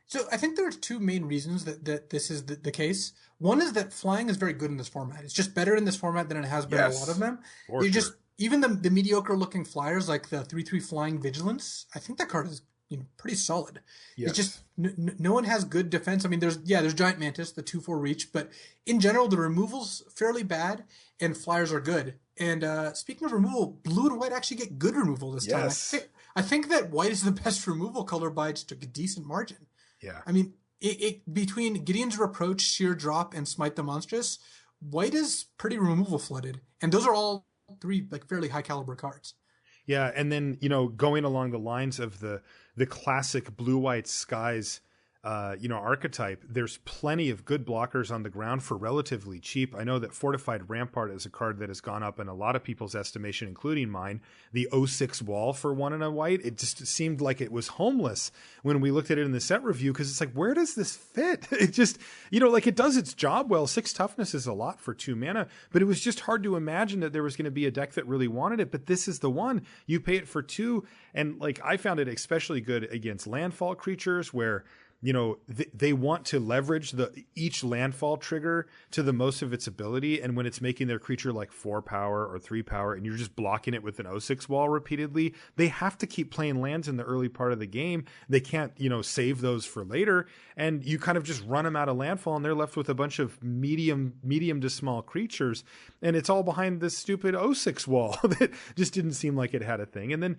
So I think there are 2 main reasons that this is the case. One is that flying is very good in this format. It's just better in this format than it has been in a lot of them. even the mediocre looking flyers like the 3/3 Flying Vigilance, I think that card is pretty solid. Yes. It's just no one has good defense. I mean, there's Giant Mantis, the 2/4 reach, but in general the removal's fairly bad and flyers are good. And speaking of removal, blue and white actually get good removal this time. Yes. I think that white is the best removal color by just a decent margin. Yeah. I mean, it between Gideon's Reproach, Sheer Drop, and Smite the Monstrous, white is pretty removal flooded, and those are all 3 like fairly high caliber cards. Yeah, and then going along the lines of the classic blue-white skies, archetype, there's plenty of good blockers on the ground for relatively cheap. I know that Fortified Rampart is a card that has gone up in a lot of people's estimation, including mine. The 06 wall for 1 and a white, it just seemed like it was homeless when we looked at it in the set review, because it's like, where does this fit? It just, like it does its job well. 6 toughness is a lot for 2 mana, but it was just hard to imagine that there was going to be a deck that really wanted it. But this is the one. You pay it for 2, and like I found it especially good against landfall creatures where they want to leverage each landfall trigger to the most of its ability. And when it's making their creature like 4 power or 3 power and you're just blocking it with an 06 wall repeatedly, they have to keep playing lands in the early part of the game. They can't, save those for later. And you kind of just run them out of landfall and they're left with a bunch of medium to small creatures. And it's all behind this stupid 06 wall that just didn't seem like it had a thing. And then,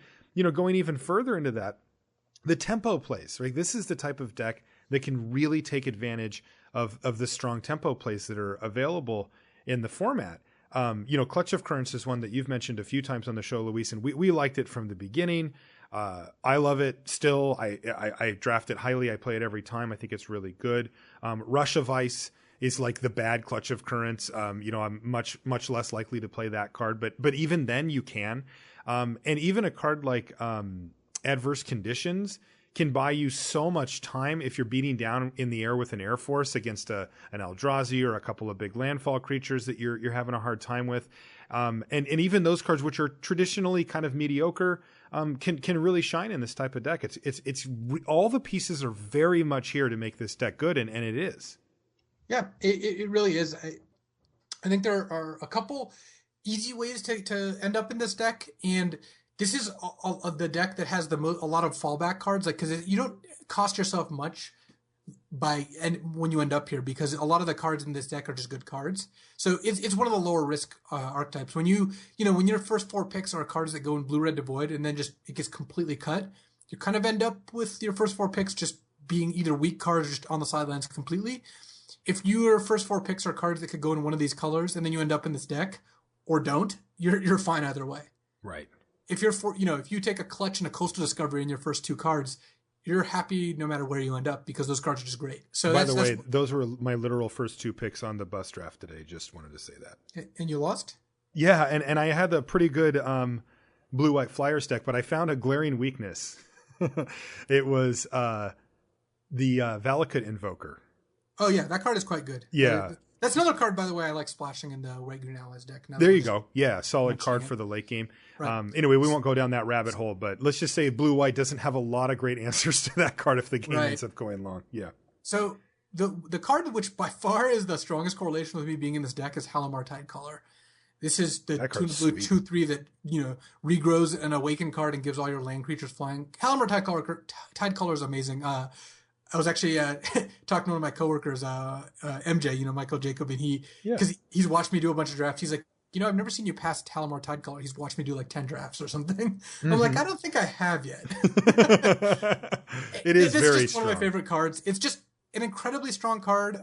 going even further into that, the tempo plays, right? This is the type of deck that can really take advantage of the strong tempo plays that are available in the format. Clutch of Currents is one that you've mentioned a few times on the show, Luis, and we liked it from the beginning. I love it still. I draft it highly. I play it every time. I think it's really good. Rush of Ice is like the bad Clutch of Currents. I'm much less likely to play that card, but even then you can. And even a card like Adverse Conditions can buy you so much time if you're beating down in the air with an Air Force against an Eldrazi or a couple of big landfall creatures that you're having a hard time with. And even those cards, which are traditionally kind of mediocre, can really shine in this type of deck. It's all the pieces are very much here to make this deck good, and it is. Yeah, it really is. I think there are a couple easy ways to end up in this deck, and this is the deck that has a lot of fallback cards, like because you don't cost yourself much when you end up here, because a lot of the cards in this deck are just good cards. So it's one of the lower risk archetypes. When when your first 4 picks are cards that go in blue, red, devoid, and then just it gets completely cut, you kind of end up with your first 4 picks just being either weak cards or just on the sidelines completely. If your first 4 picks are cards that could go in one of these colors, and then you end up in this deck, or don't, you're fine either way. Right. If if you take a Clutch and a Coastal Discovery in your first 2 cards, you're happy no matter where you end up, because those cards are just great. So by the way, those were my literal first 2 picks on the bus draft today. Just wanted to say that. And you lost? Yeah, and I had a pretty good blue-white Flyers deck, but I found a glaring weakness. It was the Valakut Invoker. Oh yeah, that card is quite good. Yeah. That's another card, by the way, I like splashing in the White Green Allies deck. There you go. Yeah, solid card for the late game. Right. Anyway, we won't go down that rabbit hole, but let's just say blue-white doesn't have a lot of great answers to that card if the game ends up going long. Yeah. So the card which by far is the strongest correlation with me being in this deck is Halimar Tidecaller. This is the 2/3 that regrows an Awakened card and gives all your land creatures flying. Halimar Tidecaller is amazing. I was actually talking to one of my coworkers, MJ, Michael Jacob, and because he's watched me do a bunch of drafts. He's like, I've never seen you pass Halimar Tidecaller. He's watched me do like 10 drafts or something. Mm-hmm. I'm like, I don't think I have yet. It's very just strong. One of my favorite cards. It's just an incredibly strong card.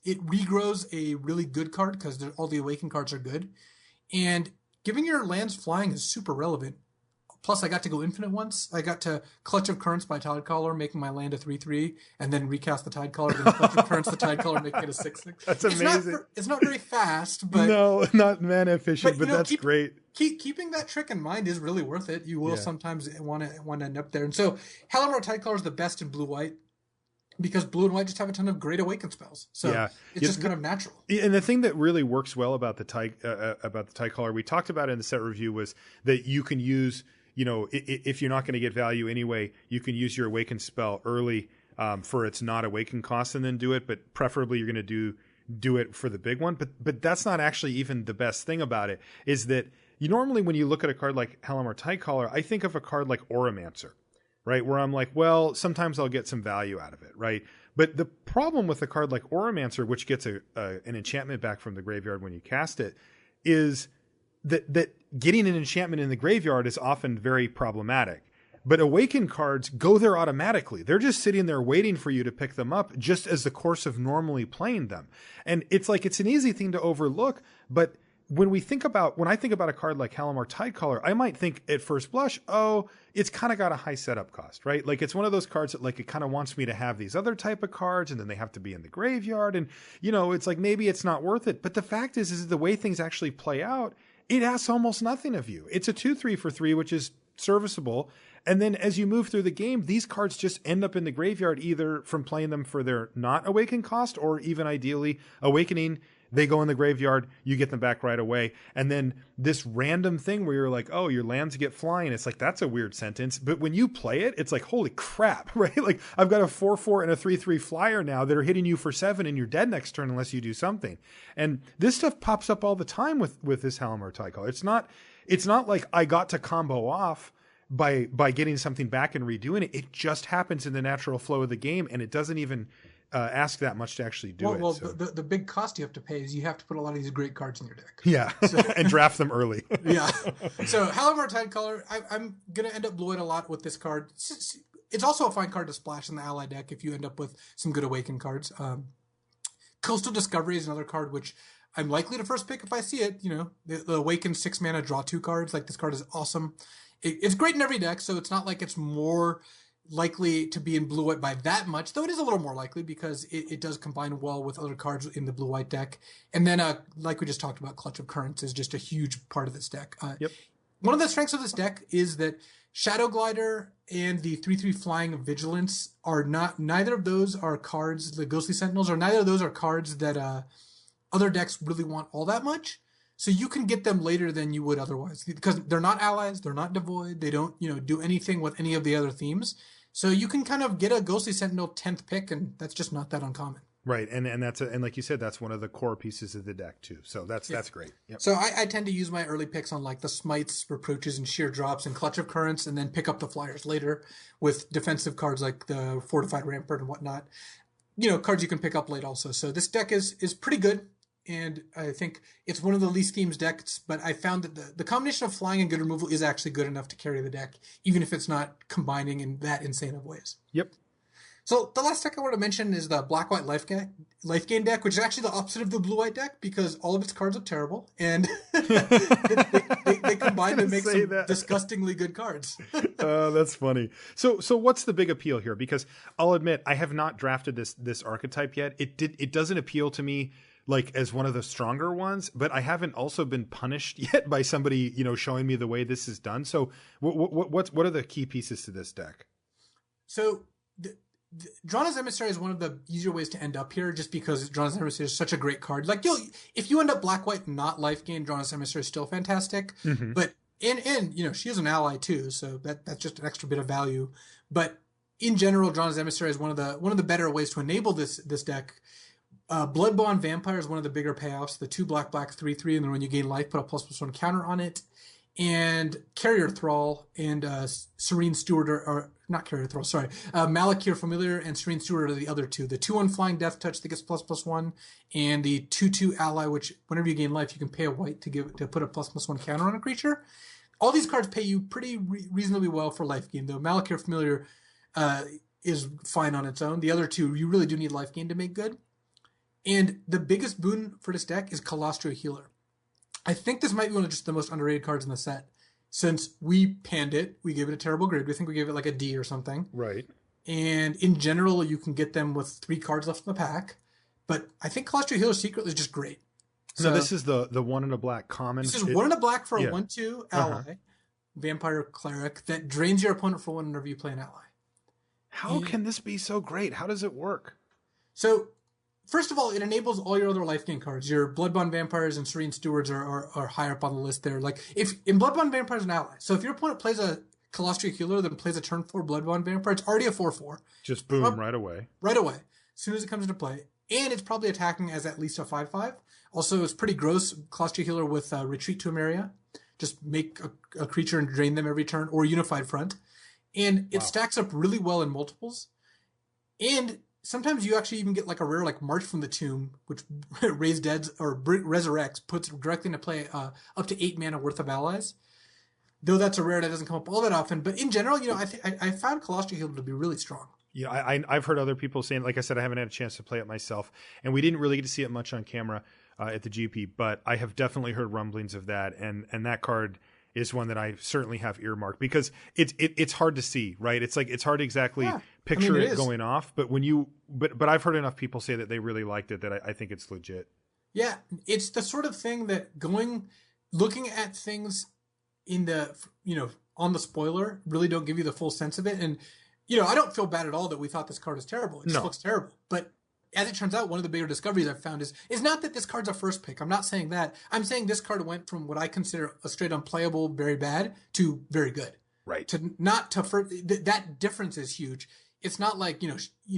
It regrows a really good card because all the Awakened cards are good. And giving your lands flying is super relevant. Plus, I got to go infinite once. I got to Clutch of Currents by Tidecaller, making my land a 3/3, and then recast the Tidecaller, then Clutch of Currents the Tidecaller, making it a 6/6. That's amazing. It's not very fast, but no, not mana efficient, but that's great. Keeping that trick in mind is really worth it. You will sometimes want to end up there. And so, Halimar Tidecaller is the best in blue-white, because blue and white just have a ton of great Awaken spells. So it's just kind of natural. And the thing that really works well about the Tidecaller we talked about in the set review was that you can use, if you're not going to get value anyway, you can use your Awaken spell early for its not Awaken cost and then do it. But preferably you're going to do it for the big one. But that's not actually even the best thing about it, is that you normally, when you look at a card like Halimar Tightcollar, I think of a card like Oromancer, right? Where I'm like, well, sometimes I'll get some value out of it, right? But the problem with a card like Oromancer, which gets an enchantment back from the graveyard when you cast it, is that getting an enchantment in the graveyard is often very problematic. But Awaken cards go there automatically. They're just sitting there waiting for you to pick them up, just as the course of normally playing them. And it's like, it's an easy thing to overlook, but when I think about a card like Halimar Tidecaller, I might think at first blush, oh, it's kind of got a high setup cost, right? Like, it's one of those cards that, like, it kind of wants me to have these other type of cards, and then they have to be in the graveyard, and, you know, it's like, maybe it's not worth it. But the fact is the way things actually play out, it asks almost nothing of you. It's a 2/3 for 3, which is serviceable. And then as you move through the game, these cards just end up in the graveyard, either from playing them for their not awaken cost, or even ideally awakening. They go in the graveyard, you get them back right away. And then this random thing where you're like, oh, your lands get flying. It's like, that's a weird sentence. But when you play it, it's like, holy crap, right? Like, I've got a 4/4 and a 3/3 flyer now that are hitting you for 7, and you're dead next turn unless you do something. And this stuff pops up all the time with this Halimar Tidecaller. It's not like I got to combo off by getting something back and redoing it. It just happens in the natural flow of the game, and it doesn't even ask that much to actually do it. Well, so. the big cost you have to pay is you have to put a lot of these great cards in your deck. Yeah, so, and draft them early. Yeah. So Halimar Tidecaller, I'm going to end up blowing a lot with this card. It's also a fine card to splash in the ally deck if you end up with some good Awaken cards. Coastal Discovery is another card which I'm likely to first pick if I see it. You know, the Awaken 6-mana draw 2 cards. Like, this card is awesome. It's great in every deck, so it's not like it's more likely to be in blue-white by that much, though it is a little more likely because it does combine well with other cards in the blue-white deck. And then, like we just talked about, Clutch of Currents is just a huge part of this deck. Yep. One of the strengths of this deck is that Shadow Glider and the 3/3 Flying Vigilance are neither of those are cards, the Ghostly Sentinels, or neither of those are cards that other decks really want all that much. So you can get them later than you would otherwise, because they're not allies, they're not devoid, they don't, do anything with any of the other themes. So you can kind of get a Ghostly Sentinel 10th pick, and that's just not that uncommon. Right, and that's and like you said, that's one of the core pieces of the deck too. So that's great. Yep. So I tend to use my early picks on like the Smites, Reproaches, and Sheer Drops, and Clutch of Currents, and then pick up the flyers later with defensive cards like the Fortified Rampart and whatnot. Cards you can pick up late also. So this deck is pretty good. And I think it's one of the least themed decks, but I found that the combination of flying and good removal is actually good enough to carry the deck, even if it's not combining in that insane of ways. Yep. So the last deck I want to mention is the Black-White Life Gain deck, which is actually the opposite of the Blue-White deck because all of its cards look terrible, and they combine to make some disgustingly good cards. That's funny. So what's the big appeal here? Because I'll admit, I have not drafted this archetype yet. It doesn't appeal to me like as one of the stronger ones, but I haven't also been punished yet by somebody, showing me the way this is done. So what are the key pieces to this deck? So Drana's Emissary is one of the easier ways to end up here, just because Drana's Emissary is such a great card. Like, if you end up Black-White not life gain, Drana's Emissary is still fantastic. Mm-hmm. But and she is an ally too, so that's just an extra bit of value. But in general, Drana's Emissary is one of the better ways to enable this deck. Bloodbond Vampire is one of the bigger payoffs. The 2 black 3/3, and then when you gain life, put a ++1 counter on it. And Carrier Thrall and Serene Steward or not Carrier Thrall, sorry. Malakir Familiar and Serene Steward are the other two. The 2/1 Flying Death Touch that gets ++1, and the 2/2 Ally, which whenever you gain life, you can pay a white to put a ++1 counter on a creature. All these cards pay you pretty reasonably well for life gain, though Malakir Familiar is fine on its own. The other two, you really do need life gain to make good. And the biggest boon for this deck is Colostro Healer. I think this might be one of just the most underrated cards in the set. Since we panned it, we gave it a terrible grade. We think we gave it like a D or something. Right. And in general, you can get them with 3 cards left in the pack. But I think Colostro Healer secretly is just great. So this is the 1 in a black common. This is 1 in a black for a 1/2 ally, Vampire Cleric, that drains your opponent for 1 whenever you play an ally. How can this be so great? How does it work? So, first of all, it enables all your other life gain cards. Your Bloodbond Vampires and Serene Stewards are higher up on the list there. Like, if in Bloodbond Vampire is an ally. So if your opponent plays a Colostro Healer, then plays a turn 4 Bloodbond Vampire, it's already a 4/4. Just boom, right away. Right away. As soon as it comes into play. And it's probably attacking as at least a 5/5. Also, it's pretty gross, Colostro Healer with Retreat to Emeria. just make a creature and drain them every turn, or Unified Front. And it stacks up really well in multiples. And sometimes you actually even get like a rare like March from the Tomb, which Raise Deads or Resurrects, puts directly into play up to 8 mana worth of allies. Though that's a rare that doesn't come up all that often. But in general, I found Colossus Healer to be really strong. Yeah, I've heard other people saying, like I said, I haven't had a chance to play it myself, and we didn't really get to see it much on camera at the GP, but I have definitely heard rumblings of that, and that card is one that I certainly have earmarked because it's hard to see, right? It's like it's hard to exactly picture it going off, but but I've heard enough people say that they really liked it that I think it's legit. Yeah, it's the sort of thing that looking at things in the on the spoiler really don't give you the full sense of it. And I don't feel bad at all that we thought this card is terrible. It just looks terrible. But as it turns out, one of the bigger discoveries I've found is not that this card's a first pick. I'm not saying that. I'm saying this card went from what I consider a straight unplayable, very bad, to very good. Right. That difference is huge. It's not like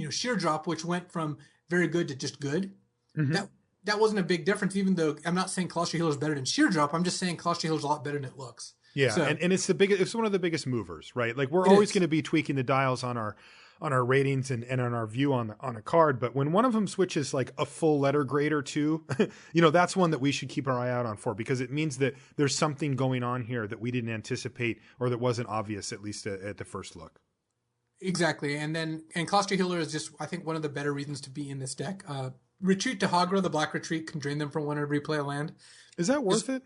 Sheer Drop, which went from very good to just good. Mm-hmm. That wasn't a big difference. Even though I'm not saying Colossus Healer is better than Sheer Drop, I'm just saying Colossus Healer is a lot better than it looks. Yeah, so, and it's it's one of the biggest movers, right? Like we're always going to be tweaking the dials on our ratings and on our view on a card, but when one of them switches like a full letter grade or two, that's one that we should keep our eye out on for, because it means that there's something going on here that we didn't anticipate or that wasn't obvious, at least at the first look. Exactly, and Colossus Healer is just, I think, one of the better reasons to be in this deck. Retreat to Hagra, the Black Retreat, can drain them from one every play a land. Is that worth it?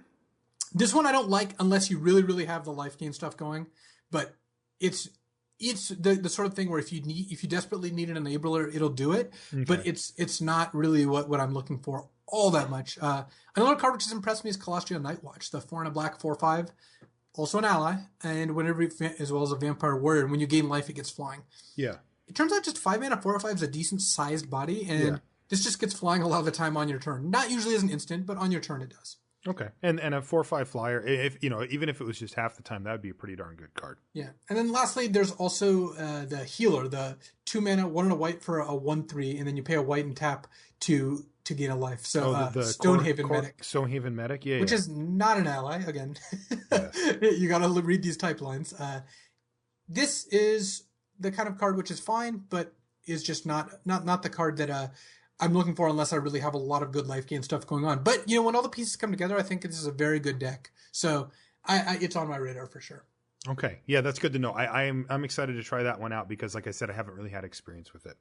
This one I don't like unless you really, really have the life gain stuff going, but it's the sort of thing where if you desperately need an enabler, it'll do it. Okay. But it's not really what I'm looking for all that much. Another card which has impressed me is Colostria Nightwatch, the 4 and a black 4/5, also an ally, and as well as a vampire warrior. And when you gain life, it gets flying. Yeah. It turns out just 5 mana 4/5 is a decent sized body, and this just gets flying a lot of the time on your turn. Not usually as an instant, but on your turn it does. Okay, and a 4/5 flyer, if even if it was just half the time, that would be a pretty darn good card. Yeah, and then lastly, there's also the Healer, the 2 mana, 1 and a white for a 1/3, and then you pay a white and tap to gain a life. So the Stonehaven Medic. Stonehaven Medic, which is not an ally again. You got to read these type lines. This is the kind of card which is fine, but is just not the card that I'm looking for unless I really have a lot of good life gain stuff going on. But, when all the pieces come together, I think this is a very good deck. So it's on my radar for sure. Okay. Yeah, that's good to know. I'm excited to try that one out because, like I said, I haven't really had experience with it.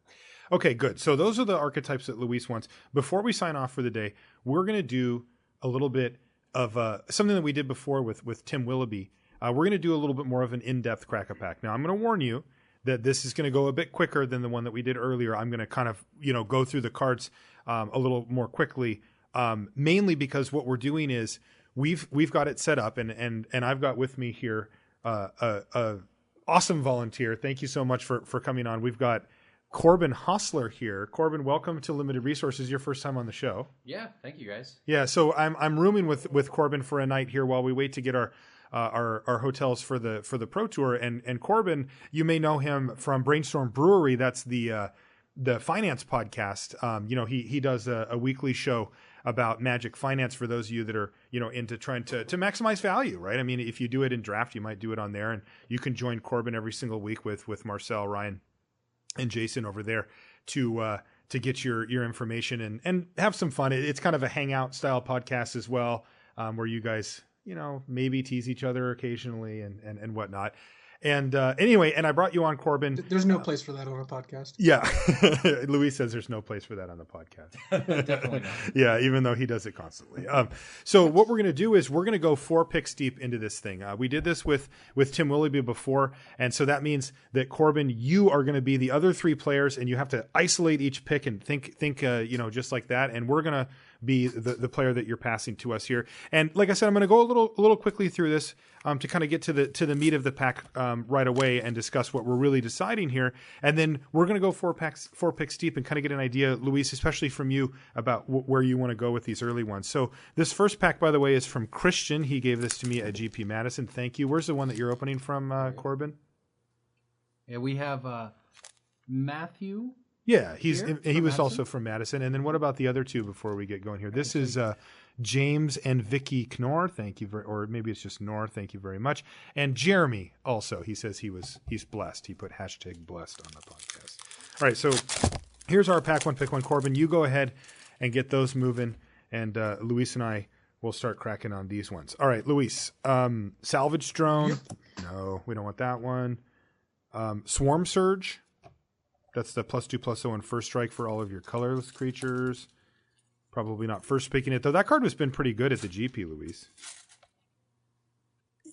Okay, good. So those are the archetypes that Luis wants. Before we sign off for the day, we're going to do a little bit of something that we did before with Tim Willoughby. We're going to do a little bit more of an in-depth Crack-A-Pack. Now, I'm going to warn you that this is going to go a bit quicker than the one that we did earlier. I'm going to kind of, go through the cards a little more quickly, mainly because what we're doing is we've got it set up, and I've got with me here a awesome volunteer. Thank you so much for coming on. We've got Corbin Hosler here. Corbin, welcome to Limited Resources. Your first time on the show. Yeah, thank you guys. Yeah, so I'm rooming with Corbin for a night here while we wait to get our hotels for the Pro Tour, and Corbin, you may know him from Brainstorm Brewery. That's the finance podcast. He does a weekly show about Magic finance for those of you that are into trying to maximize value, right? I mean, if you do it in draft, you might do it on there, and you can join Corbin every single week with Marcel, Ryan, and Jason over there to get your information and have some fun. It's kind of a hangout style podcast as well, where you guys maybe tease each other occasionally and whatnot. And anyway, and I brought you on, Corbin. There's no place for that on a podcast. Yeah. Luis says there's no place for that on the podcast. Definitely not. Yeah, even though he does it constantly. So what we're going to do is we're going to go 4 picks deep into this thing. We did this with Tim Willoughby before, and so that means that, Corbin, you are going to be the other 3 players, and you have to isolate each pick and think just like that, and we're going to be the player that you're passing to us here. And like I said, I'm going to go a little quickly through this to kind of get to the meat of the pack right away and discuss what we're really deciding here. And then we're going to go 4 picks deep and kind of get an idea, Luis, especially from you, about where you want to go with these early ones. So this first pack, by the way, is from Christian. He gave this to me at GP Madison. Thank you. Where's the one that you're opening from, Corbin? Yeah, we have Matthew Yeah, he was Madison. also from Madison. And then what about the other two before we get going here? This is James and Vicky Knorr. Thank you or maybe it's just Knorr. Thank you very much. And Jeremy also. He says he's blessed. He put #blessed on the podcast. All right, so here's our pack one, pick one. Corbin, you go ahead and get those moving, and Luis and I will start cracking on these ones. All right, Luis, salvage drone. Yep. No, we don't want that one. Swarm surge. That's the +2/+0 and first strike for all of your colorless creatures. Probably not first picking it though. That card has been pretty good at the GP, Luis.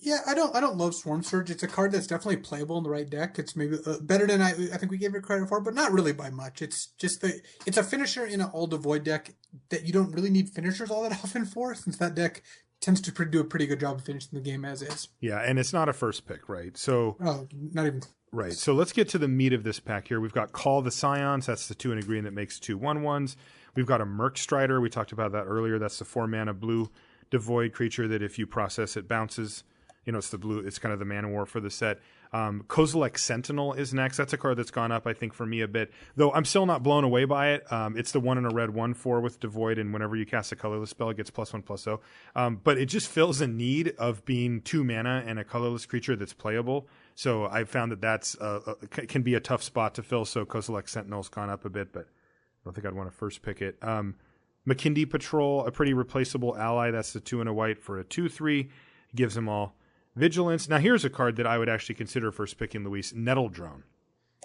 Yeah, I don't love Swarm Surge. It's a card that's definitely playable in the right deck. It's maybe better than I think we gave it credit for, but not really by much. It's just it's a finisher in an all devoid deck that you don't really need finishers all that often for, since that deck tends to do a pretty good job of finishing the game as is. Yeah, and it's not a first pick, right? So not even right. So let's get to the meat of this pack here. We've got Call the Scions. That's the 2 and a green that makes 2 1/1s. We've got a Merc Strider. We talked about that earlier. That's the 4 mana blue devoid creature that if you process it bounces. You know, it's the blue. It's kind of the mana war for the set. Kozilek Sentinel is next. That's a card that's gone up, I think, for me a bit. Though I'm still not blown away by it. It's the 1 in a red 1/4 with devoid, and whenever you cast a colorless spell, it gets +1/+0. But it just fills a need of being 2 mana and a colorless creature that's playable. So I found that's can be a tough spot to fill. So Kozilek Sentinel's gone up a bit, but I don't think I'd want to first pick it. McKindy Patrol, a pretty replaceable ally. That's the 2 and a white for a 2/3. Gives them all Vigilance. Now here's a card that I would actually consider first picking, Luis. Nettle Drone.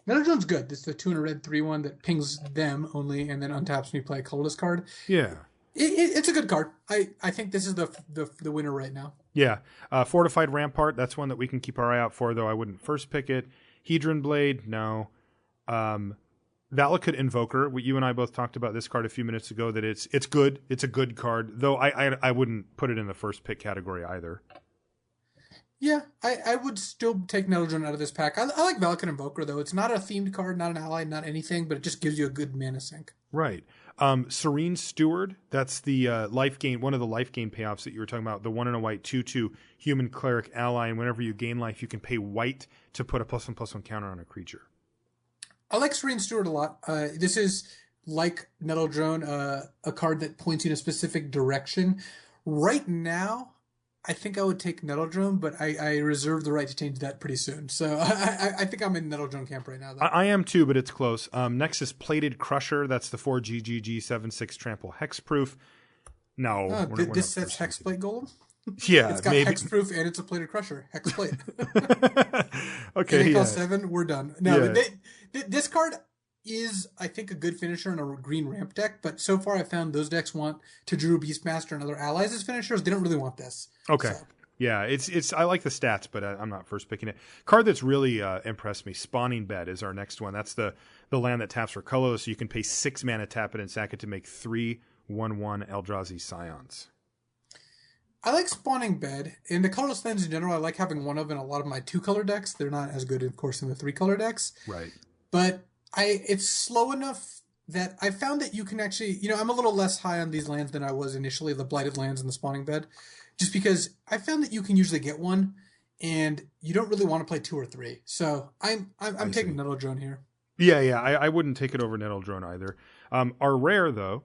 Nettle Drone's good. It's the 2 and a red 3/1 that pings them only and then untaps when you play a colorless card. Yeah. It's a good card. I think this is the winner right now. Yeah. Fortified Rampart. That's one that we can keep our eye out for, though I wouldn't first pick it. Hedron Blade. No. Valakut Invoker. You and I both talked about this card a few minutes ago, that it's good. It's a good card, though I wouldn't put it in the first pick category either. Yeah, I would still take Nettle Drone out of this pack. I like Valakut Invoker, though. It's not a themed card, not an ally, not anything, but it just gives you a good mana sink. Right. Serene Steward, that's the life gain, one of the life gain payoffs that you were talking about, the 1 and a white 2/2 human cleric ally, and whenever you gain life, you can pay white to put a +1/+1 counter on a creature. I like Serene Steward a lot. This is, like Nettle Drone, a card that points you in a specific direction. Right now, I think I would take Nettle Drone, but I reserve the right to change that pretty soon. So I think I'm in Nettle Drone camp right now, though. I am too, but it's close. Next is Plated Crusher. That's the 4 GGG 7/6 trample hexproof. No. This set's Hexplate Golem? Yeah, it's got maybe. Hexproof and it's a Plated Crusher. Hexplate. Okay. Yeah. 7, we're done. No, this card is, I think, a good finisher in a green ramp deck, but so far I've found those decks want to Drew Beastmaster and other allies as finishers. They don't really want this. Okay. So. Yeah, it's I like the stats, but I'm not first picking it. Card that's really impressed me, Spawning Bed, is our next one. That's the land that taps for colorless, so you can pay 6 mana, tap it, and sack it to make 3 1/1 Eldrazi Scions. I like Spawning Bed. In the colorless lands in general, I like having one of in a lot of my 2-color decks. They're not as good, of course, in the 3-color decks. Right. But it's slow enough that I found that you can actually, I'm a little less high on these lands than I was initially, the Blighted Lands and the Spawning Bed, just because I found that you can usually get one, and you don't really want to play 2 or 3. So I'm taking Nettle Drone here. Yeah, I wouldn't take it over Nettle Drone either. Our rare, though,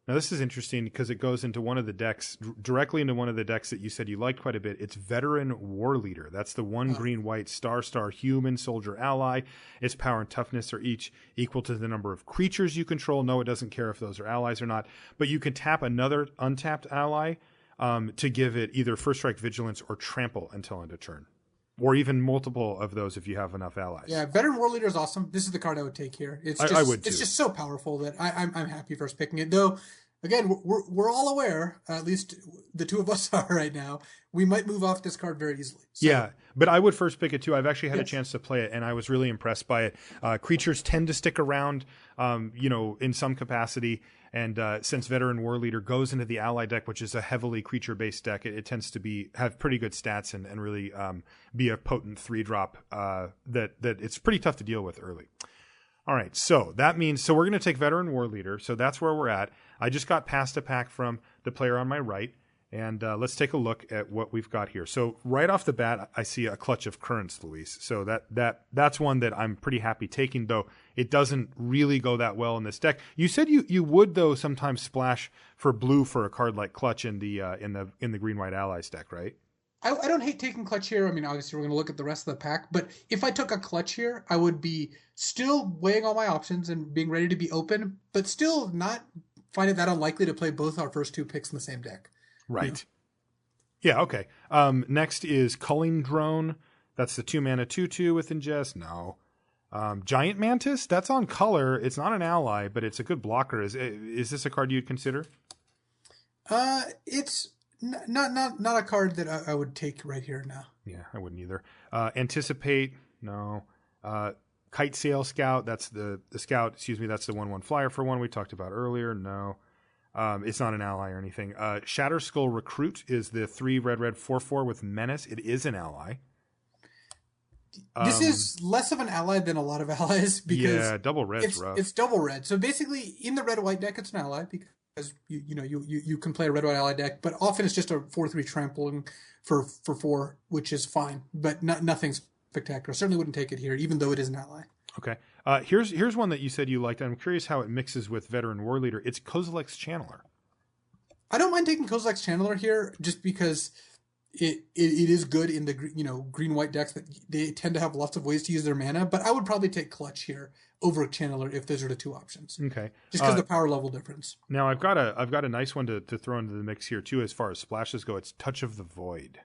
now this is interesting because it goes into one of the decks, directly into one of the decks that you said you liked quite a bit. It's Veteran War Leader. That's the 1 green-white star human soldier ally. Its power and toughness are each equal to the number of creatures you control. No, it doesn't care if those are allies or not. But you can tap another untapped ally to give it either First Strike, Vigilance, or Trample until end of turn. Or even multiple of those if you have enough allies. Yeah, Veteran War Leader is awesome. This is the card I would take here. I would too. It's just so powerful that I'm happy first picking it. Though, again, we're all aware, at least the two of us are right now, we might move off this card very easily. So. Yeah, but I would first pick it too. I've actually had a chance to play it, and I was really impressed by it. Creatures tend to stick around, in some capacity. And since Veteran War Leader goes into the ally deck, which is a heavily creature-based deck, it tends to have pretty good stats and really be a potent 3-drop that it's pretty tough to deal with early. All right, so that means we're going to take Veteran War Leader. So that's where we're at. I just got past a pack from the player on my right, And let's take a look at what we've got here. So right off the bat, I see a Clutch of Currents, Luis. So that's one that I'm pretty happy taking, though it doesn't really go that well in this deck. You said you would, though, sometimes splash for blue for a card like Clutch in the Green-White Allies deck, right? I don't hate taking Clutch here. I mean, obviously, we're going to look at the rest of the pack. But if I took a Clutch here, I would be still weighing all my options and being ready to be open, but still not find it that unlikely to play both our first two picks in the same deck. Right. Yeah, okay. Next is Culling Drone. That's the 2-mana 2/2 with Ingest. No. Giant Mantis, that's on color. It's not an ally, but it's a good blocker. Is this a card you'd consider? It's not a card that I would take right here now. Yeah, I wouldn't either. Anticipate, no. Kite Sail Scout, that's the scout, that's the 1/1 flyer for one we talked about earlier. No. It's not an ally or anything. Shatter Skull Recruit is the 3 red 4/4 with Menace. It is an ally. This is less of an ally than a lot of allies because double red's rough. It's double red. So basically, in the red-white deck, it's an ally because you can play a red-white ally deck, but often it's just a 4/3 trampling for 4, which is fine, but nothing spectacular. Certainly wouldn't take it here, even though it is an ally. Okay. Here's one that you said you liked. I'm curious how it mixes with Veteran War Leader. It's Kozilek's Channeler. I don't mind taking Kozilek's Channeler here just because it is good in the green-white decks that they tend to have lots of ways to use their mana, but I would probably take Clutch here over Channeler if those are the two options. Okay. Just because of the power level difference. Now I've got a nice one to throw into the mix here too as far as splashes go. It's Touch of the Void.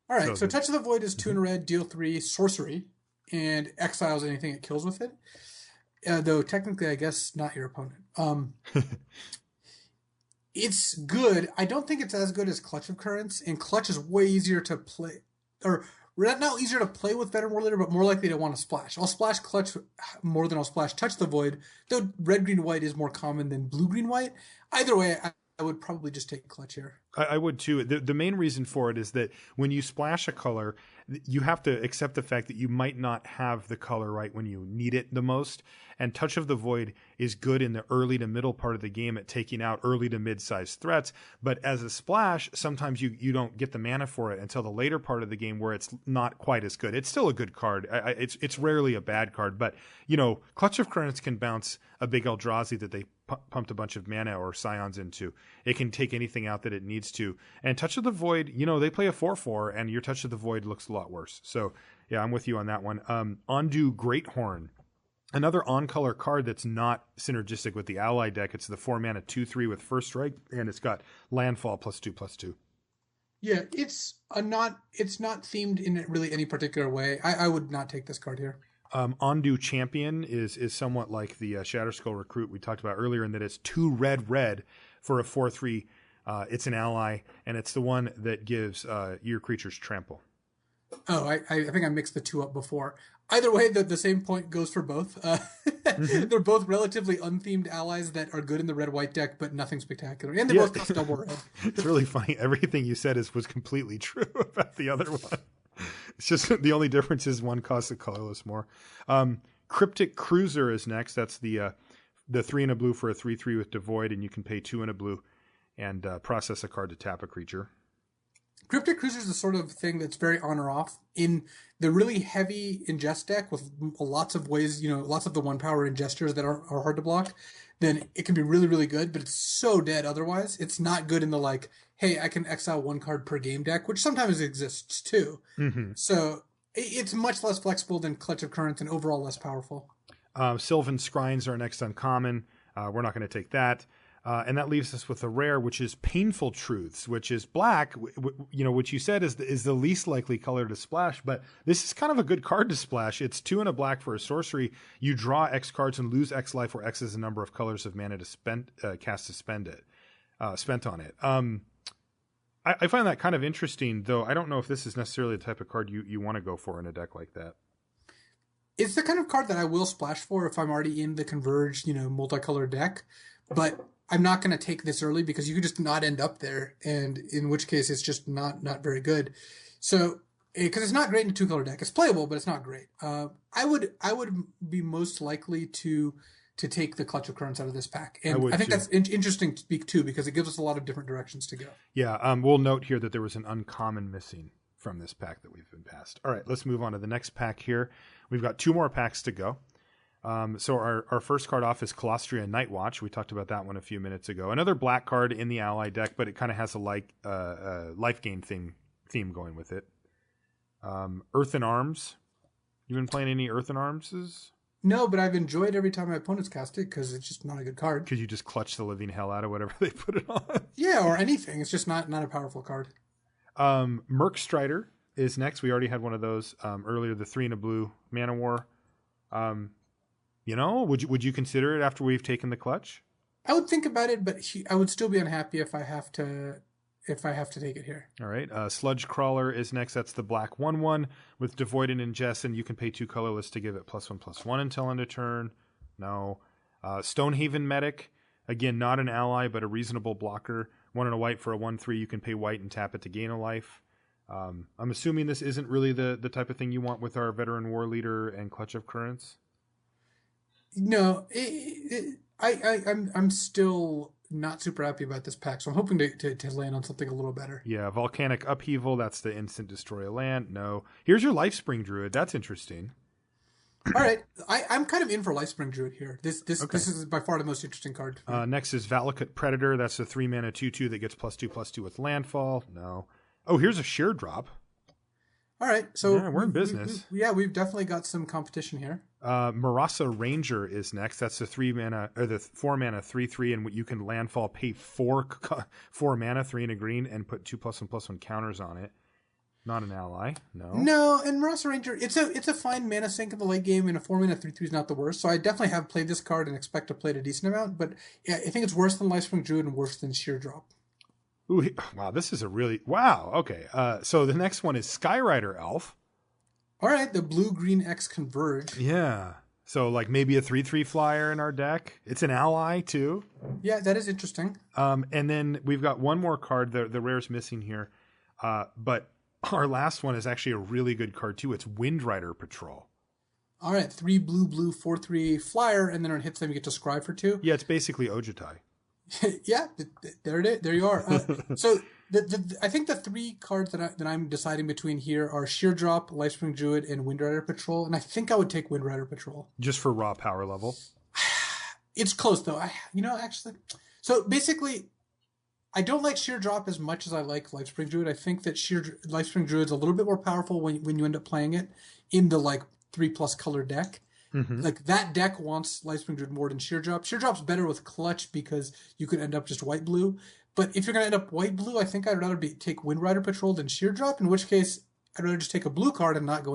All right, so Touch of the Void is 2 in a red, deal 3, sorcery, and exiles anything it kills with it. Though technically, I guess not your opponent. It's good. I don't think it's as good as Clutch of Currents, and Clutch is way easier to play, or not easier to play with Veteran War Leader, but more likely to want to splash. I'll splash Clutch more than I'll splash Touch the Void, though red, green, white is more common than blue, green, white. Either way, I would probably just take Clutch here. I would too. The main reason for it is that when you splash a color, you have to accept the fact that you might not have the color right when you need it the most. And Touch of the Void is good in the early to middle part of the game at taking out early to mid-sized threats. But as a splash, sometimes you don't get the mana for it until the later part of the game where it's not quite as good. It's still a good card. It's rarely a bad card. But, Clutch of Currents can bounce a big Eldrazi that they pumped a bunch of mana or Scions into. It can take anything out that it needs to. And Touch of the Void, they play a 4/4, and your Touch of the Void looks a lot worse. So, yeah, I'm with you on that one. Ondu Greathorn. Another on-color card that's not synergistic with the ally deck. It's the 4-mana 2/3 with First Strike, and it's got landfall +2/+2. Yeah, it's not themed in really any particular way. I would not take this card here. Ondu Champion is somewhat like the Shatterskull Recruit we talked about earlier in that it's 2 red for a 4/3. It's an ally, and it's the one that gives your creatures trample. Oh, I think I mixed the two up before. Either way, the same point goes for both. They're both relatively unthemed allies that are good in the red-white deck, but nothing spectacular. And they both cost double red. It's really funny. Everything you said was completely true about the other one. It's just the only difference is one costs the colorless more. Cryptic Cruiser is next. That's the 3 in a blue for a 3/3 with Devoid, and you can pay 2 in a blue and process a card to tap a creature. Cryptic Cruiser is the sort of thing that's very on or off. In the really heavy ingest deck with lots of ways, lots of the 1-power ingesters that are hard to block, then it can be really, really good, but it's so dead otherwise. It's not good in the hey, I can exile 1 card per game deck, which sometimes exists too. Mm-hmm. So it's much less flexible than Clutch of Currents and overall less powerful. Sylvan Scrines are next uncommon. We're not going to take that. And that leaves us with a rare, which is Painful Truths, which is black, which you said is the least likely color to splash. But this is kind of a good card to splash. It's 2 in a black for a sorcery. You draw X cards and lose X life, where X is the number of colors of mana to cast to spent on it. I find that kind of interesting, though I don't know if this is necessarily the type of card you want to go for in a deck like that. It's the kind of card that I will splash for if I'm already in the Converge, multicolored deck. But I'm not going to take this early because you could just not end up there, and in which case it's just not very good. So, because it's not great in a 2-color deck. It's playable, but it's not great. I would be most likely to to take the Clutch of Currents out of this pack. And would I think too. that's interesting to speak too, because it gives us a lot of different directions to go. Yeah, we'll note here that there was an uncommon missing from this pack that we've been passed. All right, let's move on to the next pack here. We've got 2 more packs to go. So our first card off is Colostria Nightwatch. We talked about that one a few minutes ago. Another black card in the ally deck, but it kind of has a life gain theme going with it. Earthen Arms. You been playing any Earthen Arms? No, but I've enjoyed every time my opponents cast it because it's just not a good card. Because you just clutch the living hell out of whatever they put it on. Yeah, or anything. It's just not a powerful card. Merc Strider is next. We already had one of those earlier. The 3 and a blue Mana War. Would you consider it after we've taken the clutch? I would think about it, but I would still be unhappy if I have to take it here. All right. Sludge Crawler is next. That's the black 1/1 with Devoid and Ingest, and you can pay 2 colorless to give it +1/+1 until end of turn. No. Stonehaven Medic. Again, not an ally, but a reasonable blocker. 1 and a white for a 1/3. You can pay white and tap it to gain a life. I'm assuming this isn't really the type of thing you want with our Veteran War Leader and Clutch of Currents. No, I'm still not super happy about this pack, so I'm hoping to land on something a little better. Yeah, Volcanic Upheaval, that's the instant destroy a land. No. Here's your Lifespring Druid. That's interesting. All right. I'm kind of in for Lifespring Druid here. This is by far the most interesting card. Next is Valakut Predator. That's the 3 mana 2/2 that gets +2/+2 with landfall. No. Oh, here's a sheer drop. All right. So yeah, we're in business. We've definitely got some competition here. Marasa Ranger is next. That's the 4 mana 3/3, and you can landfall, pay 4 mana, 3 and a green, and put 2+1/+1 counters on it. Not an ally. No, and Marasa Ranger, it's a fine mana sink in the late game, and a 4 mana 3/3 is not the worst. So I definitely have played this card and expect to play it a decent amount. But yeah, I think it's worse than Lifespring Druid and worse than Sheer Drop. Ooh, wow, this is a really wow. Okay, so the next one is Skyrider Elf. All right, the blue-green X Converge. Yeah. So like maybe a 3/3 flyer in our deck. It's an ally too. Yeah, that is interesting. And then we've got one more card. The rare's missing here. But our last one is actually a really good card too. It's Windrider Patrol. All right, 3 blue 4/3 flyer, and then when it hits them, you get to scry for 2. Yeah, it's basically Ojutai. Yeah, there it is. There you are. So I think the 3 cards that I'm deciding between here are Sheer Drop, Lifespring Druid, and Windrider Patrol, and I think I would take Windrider Patrol just for raw power level. It's close though. Actually, so basically, I don't like Sheer Drop as much as I like Lifespring Druid. I think that Lifespring Druid's a little bit more powerful when you end up playing it in the 3+ color deck. Mm-hmm. That deck wants Lifespring Druid more than Sheer Drop. Sheer Drop's better with Clutch because you could end up just white-blue. But if you're going to end up white-blue, I think I'd rather take Windrider Patrol than Sheer Drop, in which case I'd rather just take a blue card and not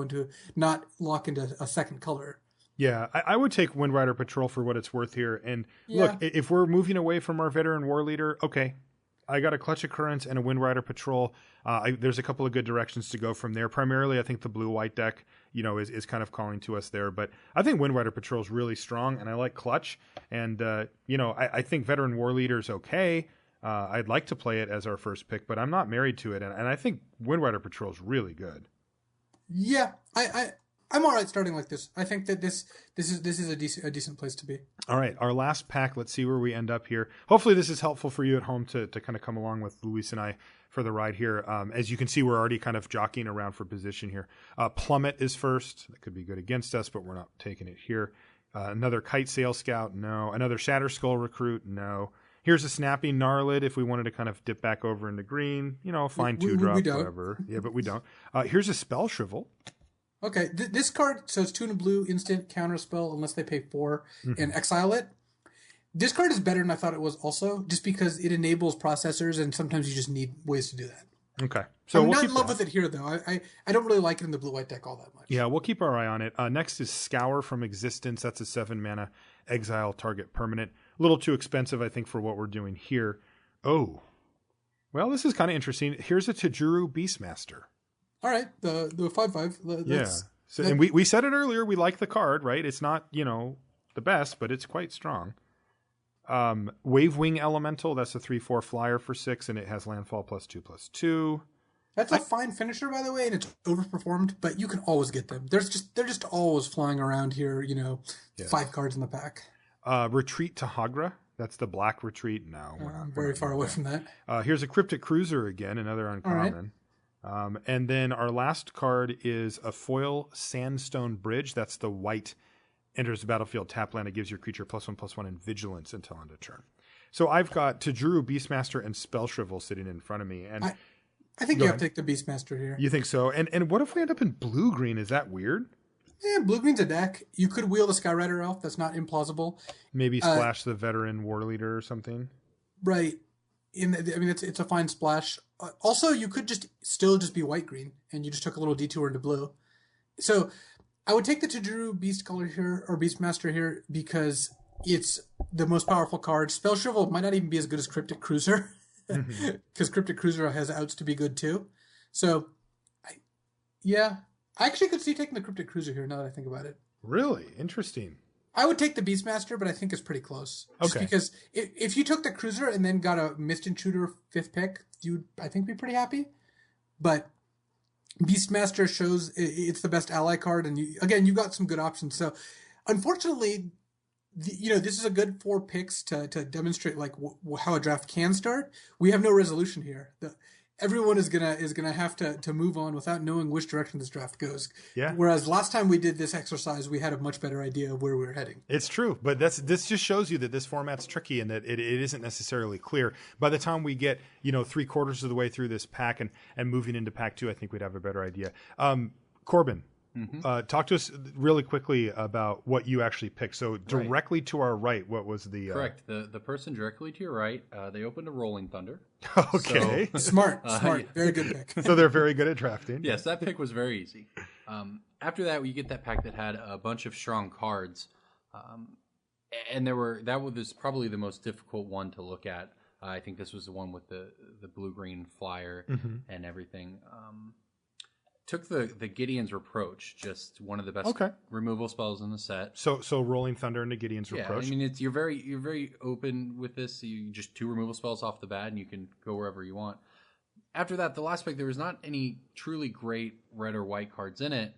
lock into a second color. Yeah, I would take Windrider Patrol for what it's worth here. And look, if we're moving away from our Veteran War Leader, okay, I got a Clutch of Currents and a Windrider Patrol. There's a couple of good directions to go from there. Primarily, I think the blue-white deck, is kind of calling to us there. But I think Windrider Patrol is really strong, and I like Clutch. And, I think Veteran War Leader is okay. I'd like to play it as our first pick, but I'm not married to it. And I think Windrider Patrol is really good. Yeah, I'm all right starting like this. I think that this is a decent place to be. All right, our last pack. Let's see where we end up here. Hopefully this is helpful for you at home to kind of come along with Luis and I for the ride here. As you can see, we're already kind of jockeying around for position here. Plummet is first. That could be good against us, but we're not taking it here. Another Kite Sail Scout, no. Another Shatter Skull Recruit, no. Here's a Snapping Gnarlid if we wanted to kind of dip back over into green. Fine 2-drop, whatever. Yeah, but we don't. Here's a Spell Shrivel. Okay, this card, so it's 2 and a blue, instant counter spell unless they pay 4 and exile it. This card is better than I thought it was also, just because it enables processors and sometimes you just need ways to do that. Okay. So I'm not in love with it here, though. I don't really like it in the blue-white deck all that much. Yeah, we'll keep our eye on it. Next is Scour from Existence. That's a 7 mana exile target permanent. A little too expensive, I think, for what we're doing here. Oh. Well, this is kind of interesting. Here's a Tajuru Beastmaster. All right, the 5/5. Yeah. So, and we said it earlier. We like the card, right? It's not the best, but it's quite strong. Wavewing Elemental. That's a 3/4 flyer for 6, and it has landfall +2/+2. That's a fine finisher, by the way, and it's overperformed. But you can always get them. They're just always flying around here. 5 cards in the pack. Retreat to Hagra. That's the black retreat. No, I'm very far away from that. Here's a Cryptic Cruiser again, another uncommon. And then our last card is a foil Sandstone Bridge. That's the white, enters the battlefield, tap land. It gives your creature +1/+1 and vigilance until end of turn. So I've got Tajuru, Beastmaster, and Spell Shrivel sitting in front of me. And I think you have to take the Beastmaster here. You think so? And what if we end up in blue-green? Is that weird? Yeah, blue-green's a deck. You could wheel the Skyrider Elf. That's not implausible. Maybe splash the Veteran War Leader or something. Right. It's a fine splash. Also, you could still be white-green, and you just took a little detour into blue. So I would take the Tajuru Beast Color here, or Beastmaster here, because it's the most powerful card. Spell Shrivel might not even be as good as Cryptic Cruiser, because Cryptic Cruiser has outs to be good too. So, I actually could see taking the Cryptic Cruiser here now that I think about it. Really? Interesting. I would take the Beastmaster, but I think it's pretty close. Just because if you took the Cruiser and then got a Mist Intruder 5th pick, you'd, I think, be pretty happy. But Beastmaster shows it's the best ally card, and you've got some good options. So, unfortunately, this is a good 4 picks to demonstrate how a draft can start. We have no resolution here. Everyone is gonna have to move on without knowing which direction this draft goes. Yeah. Whereas last time we did this exercise, we had a much better idea of where we were heading. It's true, but this just shows you that this format's tricky and that it isn't necessarily clear. By the time we get 3/4 of the way through this pack and moving into pack 2, I think we'd have a better idea. Corbin. Talk to us really quickly about what you actually picked. So directly to our right, what was the... Correct. The person directly to your right, they opened a Rolling Thunder. Okay. So, smart. Very good pick. So they're very good at drafting. Yes, that pick was very easy. After that, you get that pack that had a bunch of strong cards. And that was probably the most difficult one to look at. I think this was the one with the blue-green flyer and everything. Took the Gideon's Reproach, just one of the best removal spells in the set. So Rolling Thunder into Gideon's Reproach. I mean, you're very open with this. You just 2 removal spells off the bat, and you can go wherever you want. After that, the last pick, there was not any truly great red or white cards in it.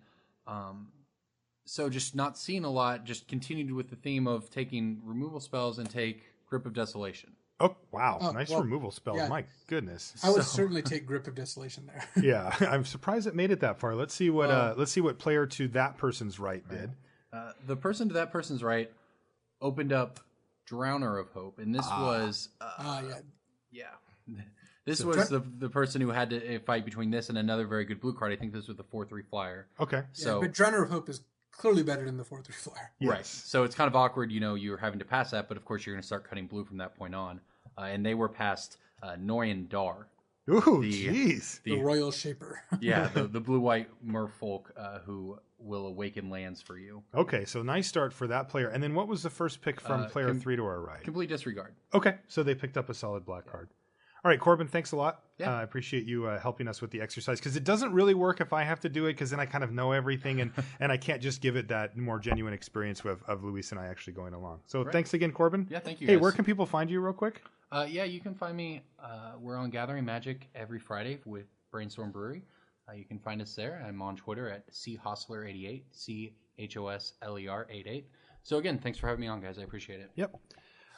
So just not seeing a lot. Just continued with the theme of taking removal spells and take Grip of Desolation. Oh, wow. Nice removal spell. Yeah. My goodness. I would certainly take Grip of Desolation there. Yeah. I'm surprised it made it that far. Let's see what player to that person's right did. The person to that person's right opened up Drowner of Hope, and this was... This was the person who had to fight between this and another very good blue card. I think this was the 4/3 flyer. Okay. But Drowner of Hope is clearly better than the 4/3 flyer. Yes. Right. So it's kind of awkward, you're having to pass that, but of course you're going to start cutting blue from that point on. And they were past Noyan Dar. Ooh, jeez. The Royal Shaper. Yeah, the blue-white merfolk who will awaken lands for you. Okay, so nice start for that player. And then what was the first pick from player 3 to our right? Complete Disregard. Okay, so they picked up a solid black card. All right, Corbin, thanks a lot. Yeah. I appreciate you helping us with the exercise, because it doesn't really work if I have to do it, because then I kind of know everything, and I can't just give it that more genuine experience of Luis and I actually going along. So thanks again, Corbin. Yeah, thank you, Hey, guys. where can people find you real quick? You can find me. We're on Gathering Magic every Friday with Brainstorm Brewery. You can find us there. I'm on Twitter at chosler88, CHOSLER88. So again, thanks for having me on, guys. I appreciate it. Yep.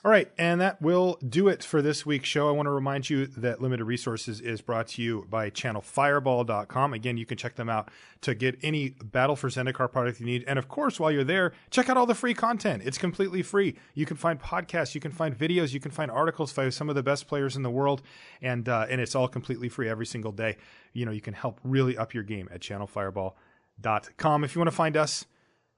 All right, and that will do it for this week's show. I want to remind you that Limited Resources is brought to you by ChannelFireball.com. Again, you can check them out to get any Battle for Zendikar product you need. And of course, while you're there, check out all the free content. It's completely free. You can find podcasts, you can find videos, you can find articles by some of the best players in the world, and it's all completely free every single day. You can help really up your game at ChannelFireball.com. If you want to find us,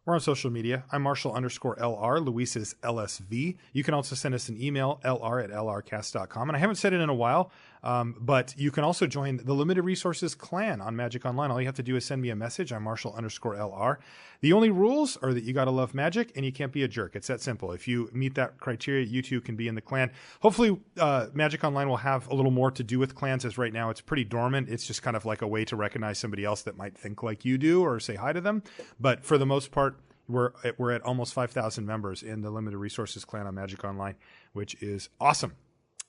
we're on social media. I'm Marshall_LR. Luis is LSV. You can also send us an email, lr@lrcast.com. And I haven't said it in a while, but you can also join the Limited Resources clan on Magic Online. All you have to do is send me a message. I'm Marshall_LR. The only rules are that you got to love Magic and you can't be a jerk. It's that simple. If you meet that criteria, you too can be in the clan. Hopefully, Magic Online will have a little more to do with clans, as right now it's pretty dormant. It's just kind of like a way to recognize somebody else that might think like you do or say hi to them. But for the most part, we're at almost 5,000 members in the Limited Resources clan on Magic Online, which is awesome.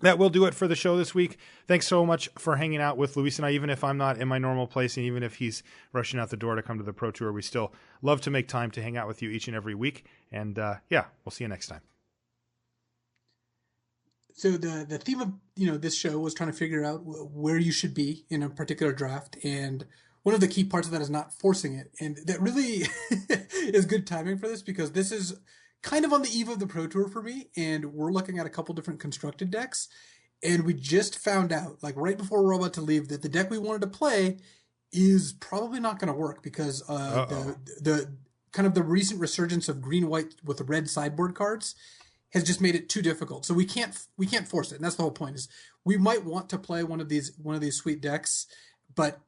That will do it for the show this week. Thanks so much for hanging out with Luis and I. Even if I'm not in my normal place, and even if he's rushing out the door to come to the Pro Tour, we still love to make time to hang out with you each and every week. And we'll see you next time. So the theme of this show was trying to figure out where you should be in a particular draft, and one of the key parts of that is not forcing it, and that really is good timing for this because this is kind of on the eve of the Pro Tour for me, and we're looking at a couple different constructed decks, and we just found out, like right before we're about to leave, that the deck we wanted to play is probably not going to work because the kind of the recent resurgence of green-white with red sideboard cards has just made it too difficult. So we can't force it. And that's the whole point is we might want to play one of these sweet decks, but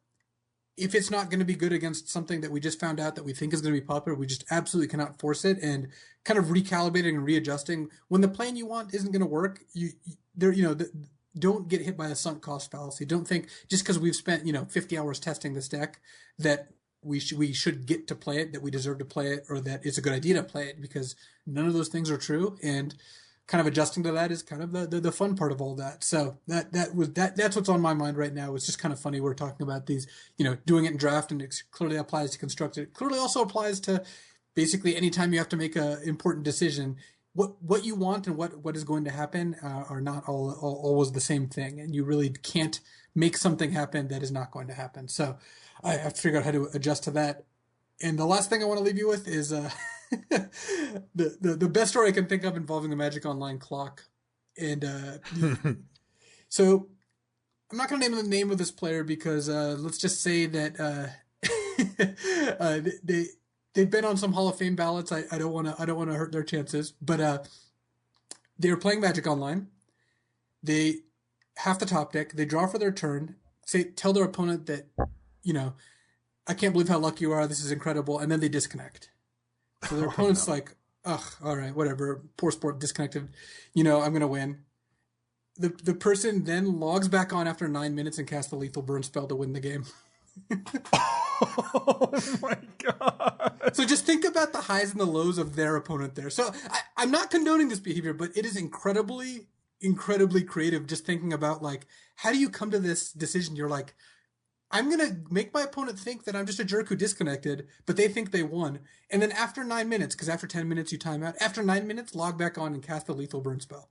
if it's not going to be good against something that we just found out that we think is going to be popular, we just absolutely cannot force it. And kind of recalibrating and readjusting when the plan you want isn't going to work. Don't get hit by a sunk cost fallacy. Don't think just because we've spent 50 hours testing this deck that we should get to play it, that we deserve to play it, or that it's a good idea to play it, because none of those things are true. And kind of adjusting to that is kind of the fun part of all that. So that's what's on my mind right now. It's just kind of funny we're talking about these, doing it in draft, and it clearly applies to constructed. It clearly also applies to basically anytime you have to make an important decision. What you want and what is going to happen are not always the same thing, and you really can't make something happen that is not going to happen. So I have to figure out how to adjust to that. And the last thing I want to leave you with is the best story I can think of involving the Magic Online clock. And so I'm not going to name the name of this player because let's just say that they've been on some Hall of Fame ballots. I don't want to hurt their chances, but they were playing Magic Online. They have the top deck. They draw for their turn. Tell their opponent that, I can't believe how lucky you are. This is incredible. And then they disconnect. So their opponent's like, ugh, all right, whatever. Poor sport, disconnected. I'm going to win. The person then logs back on after 9 minutes and casts a lethal burn spell to win the game. Oh my God. So just think about the highs and the lows of their opponent there. So I'm not condoning this behavior, but it is incredibly creative just thinking about, like, how do you come to this decision? You're like, I'm going to make my opponent think that I'm just a jerk who disconnected, but they think they won. And then after 9 minutes, because after 10 minutes you time out, after 9 minutes, log back on and cast the lethal burn spell.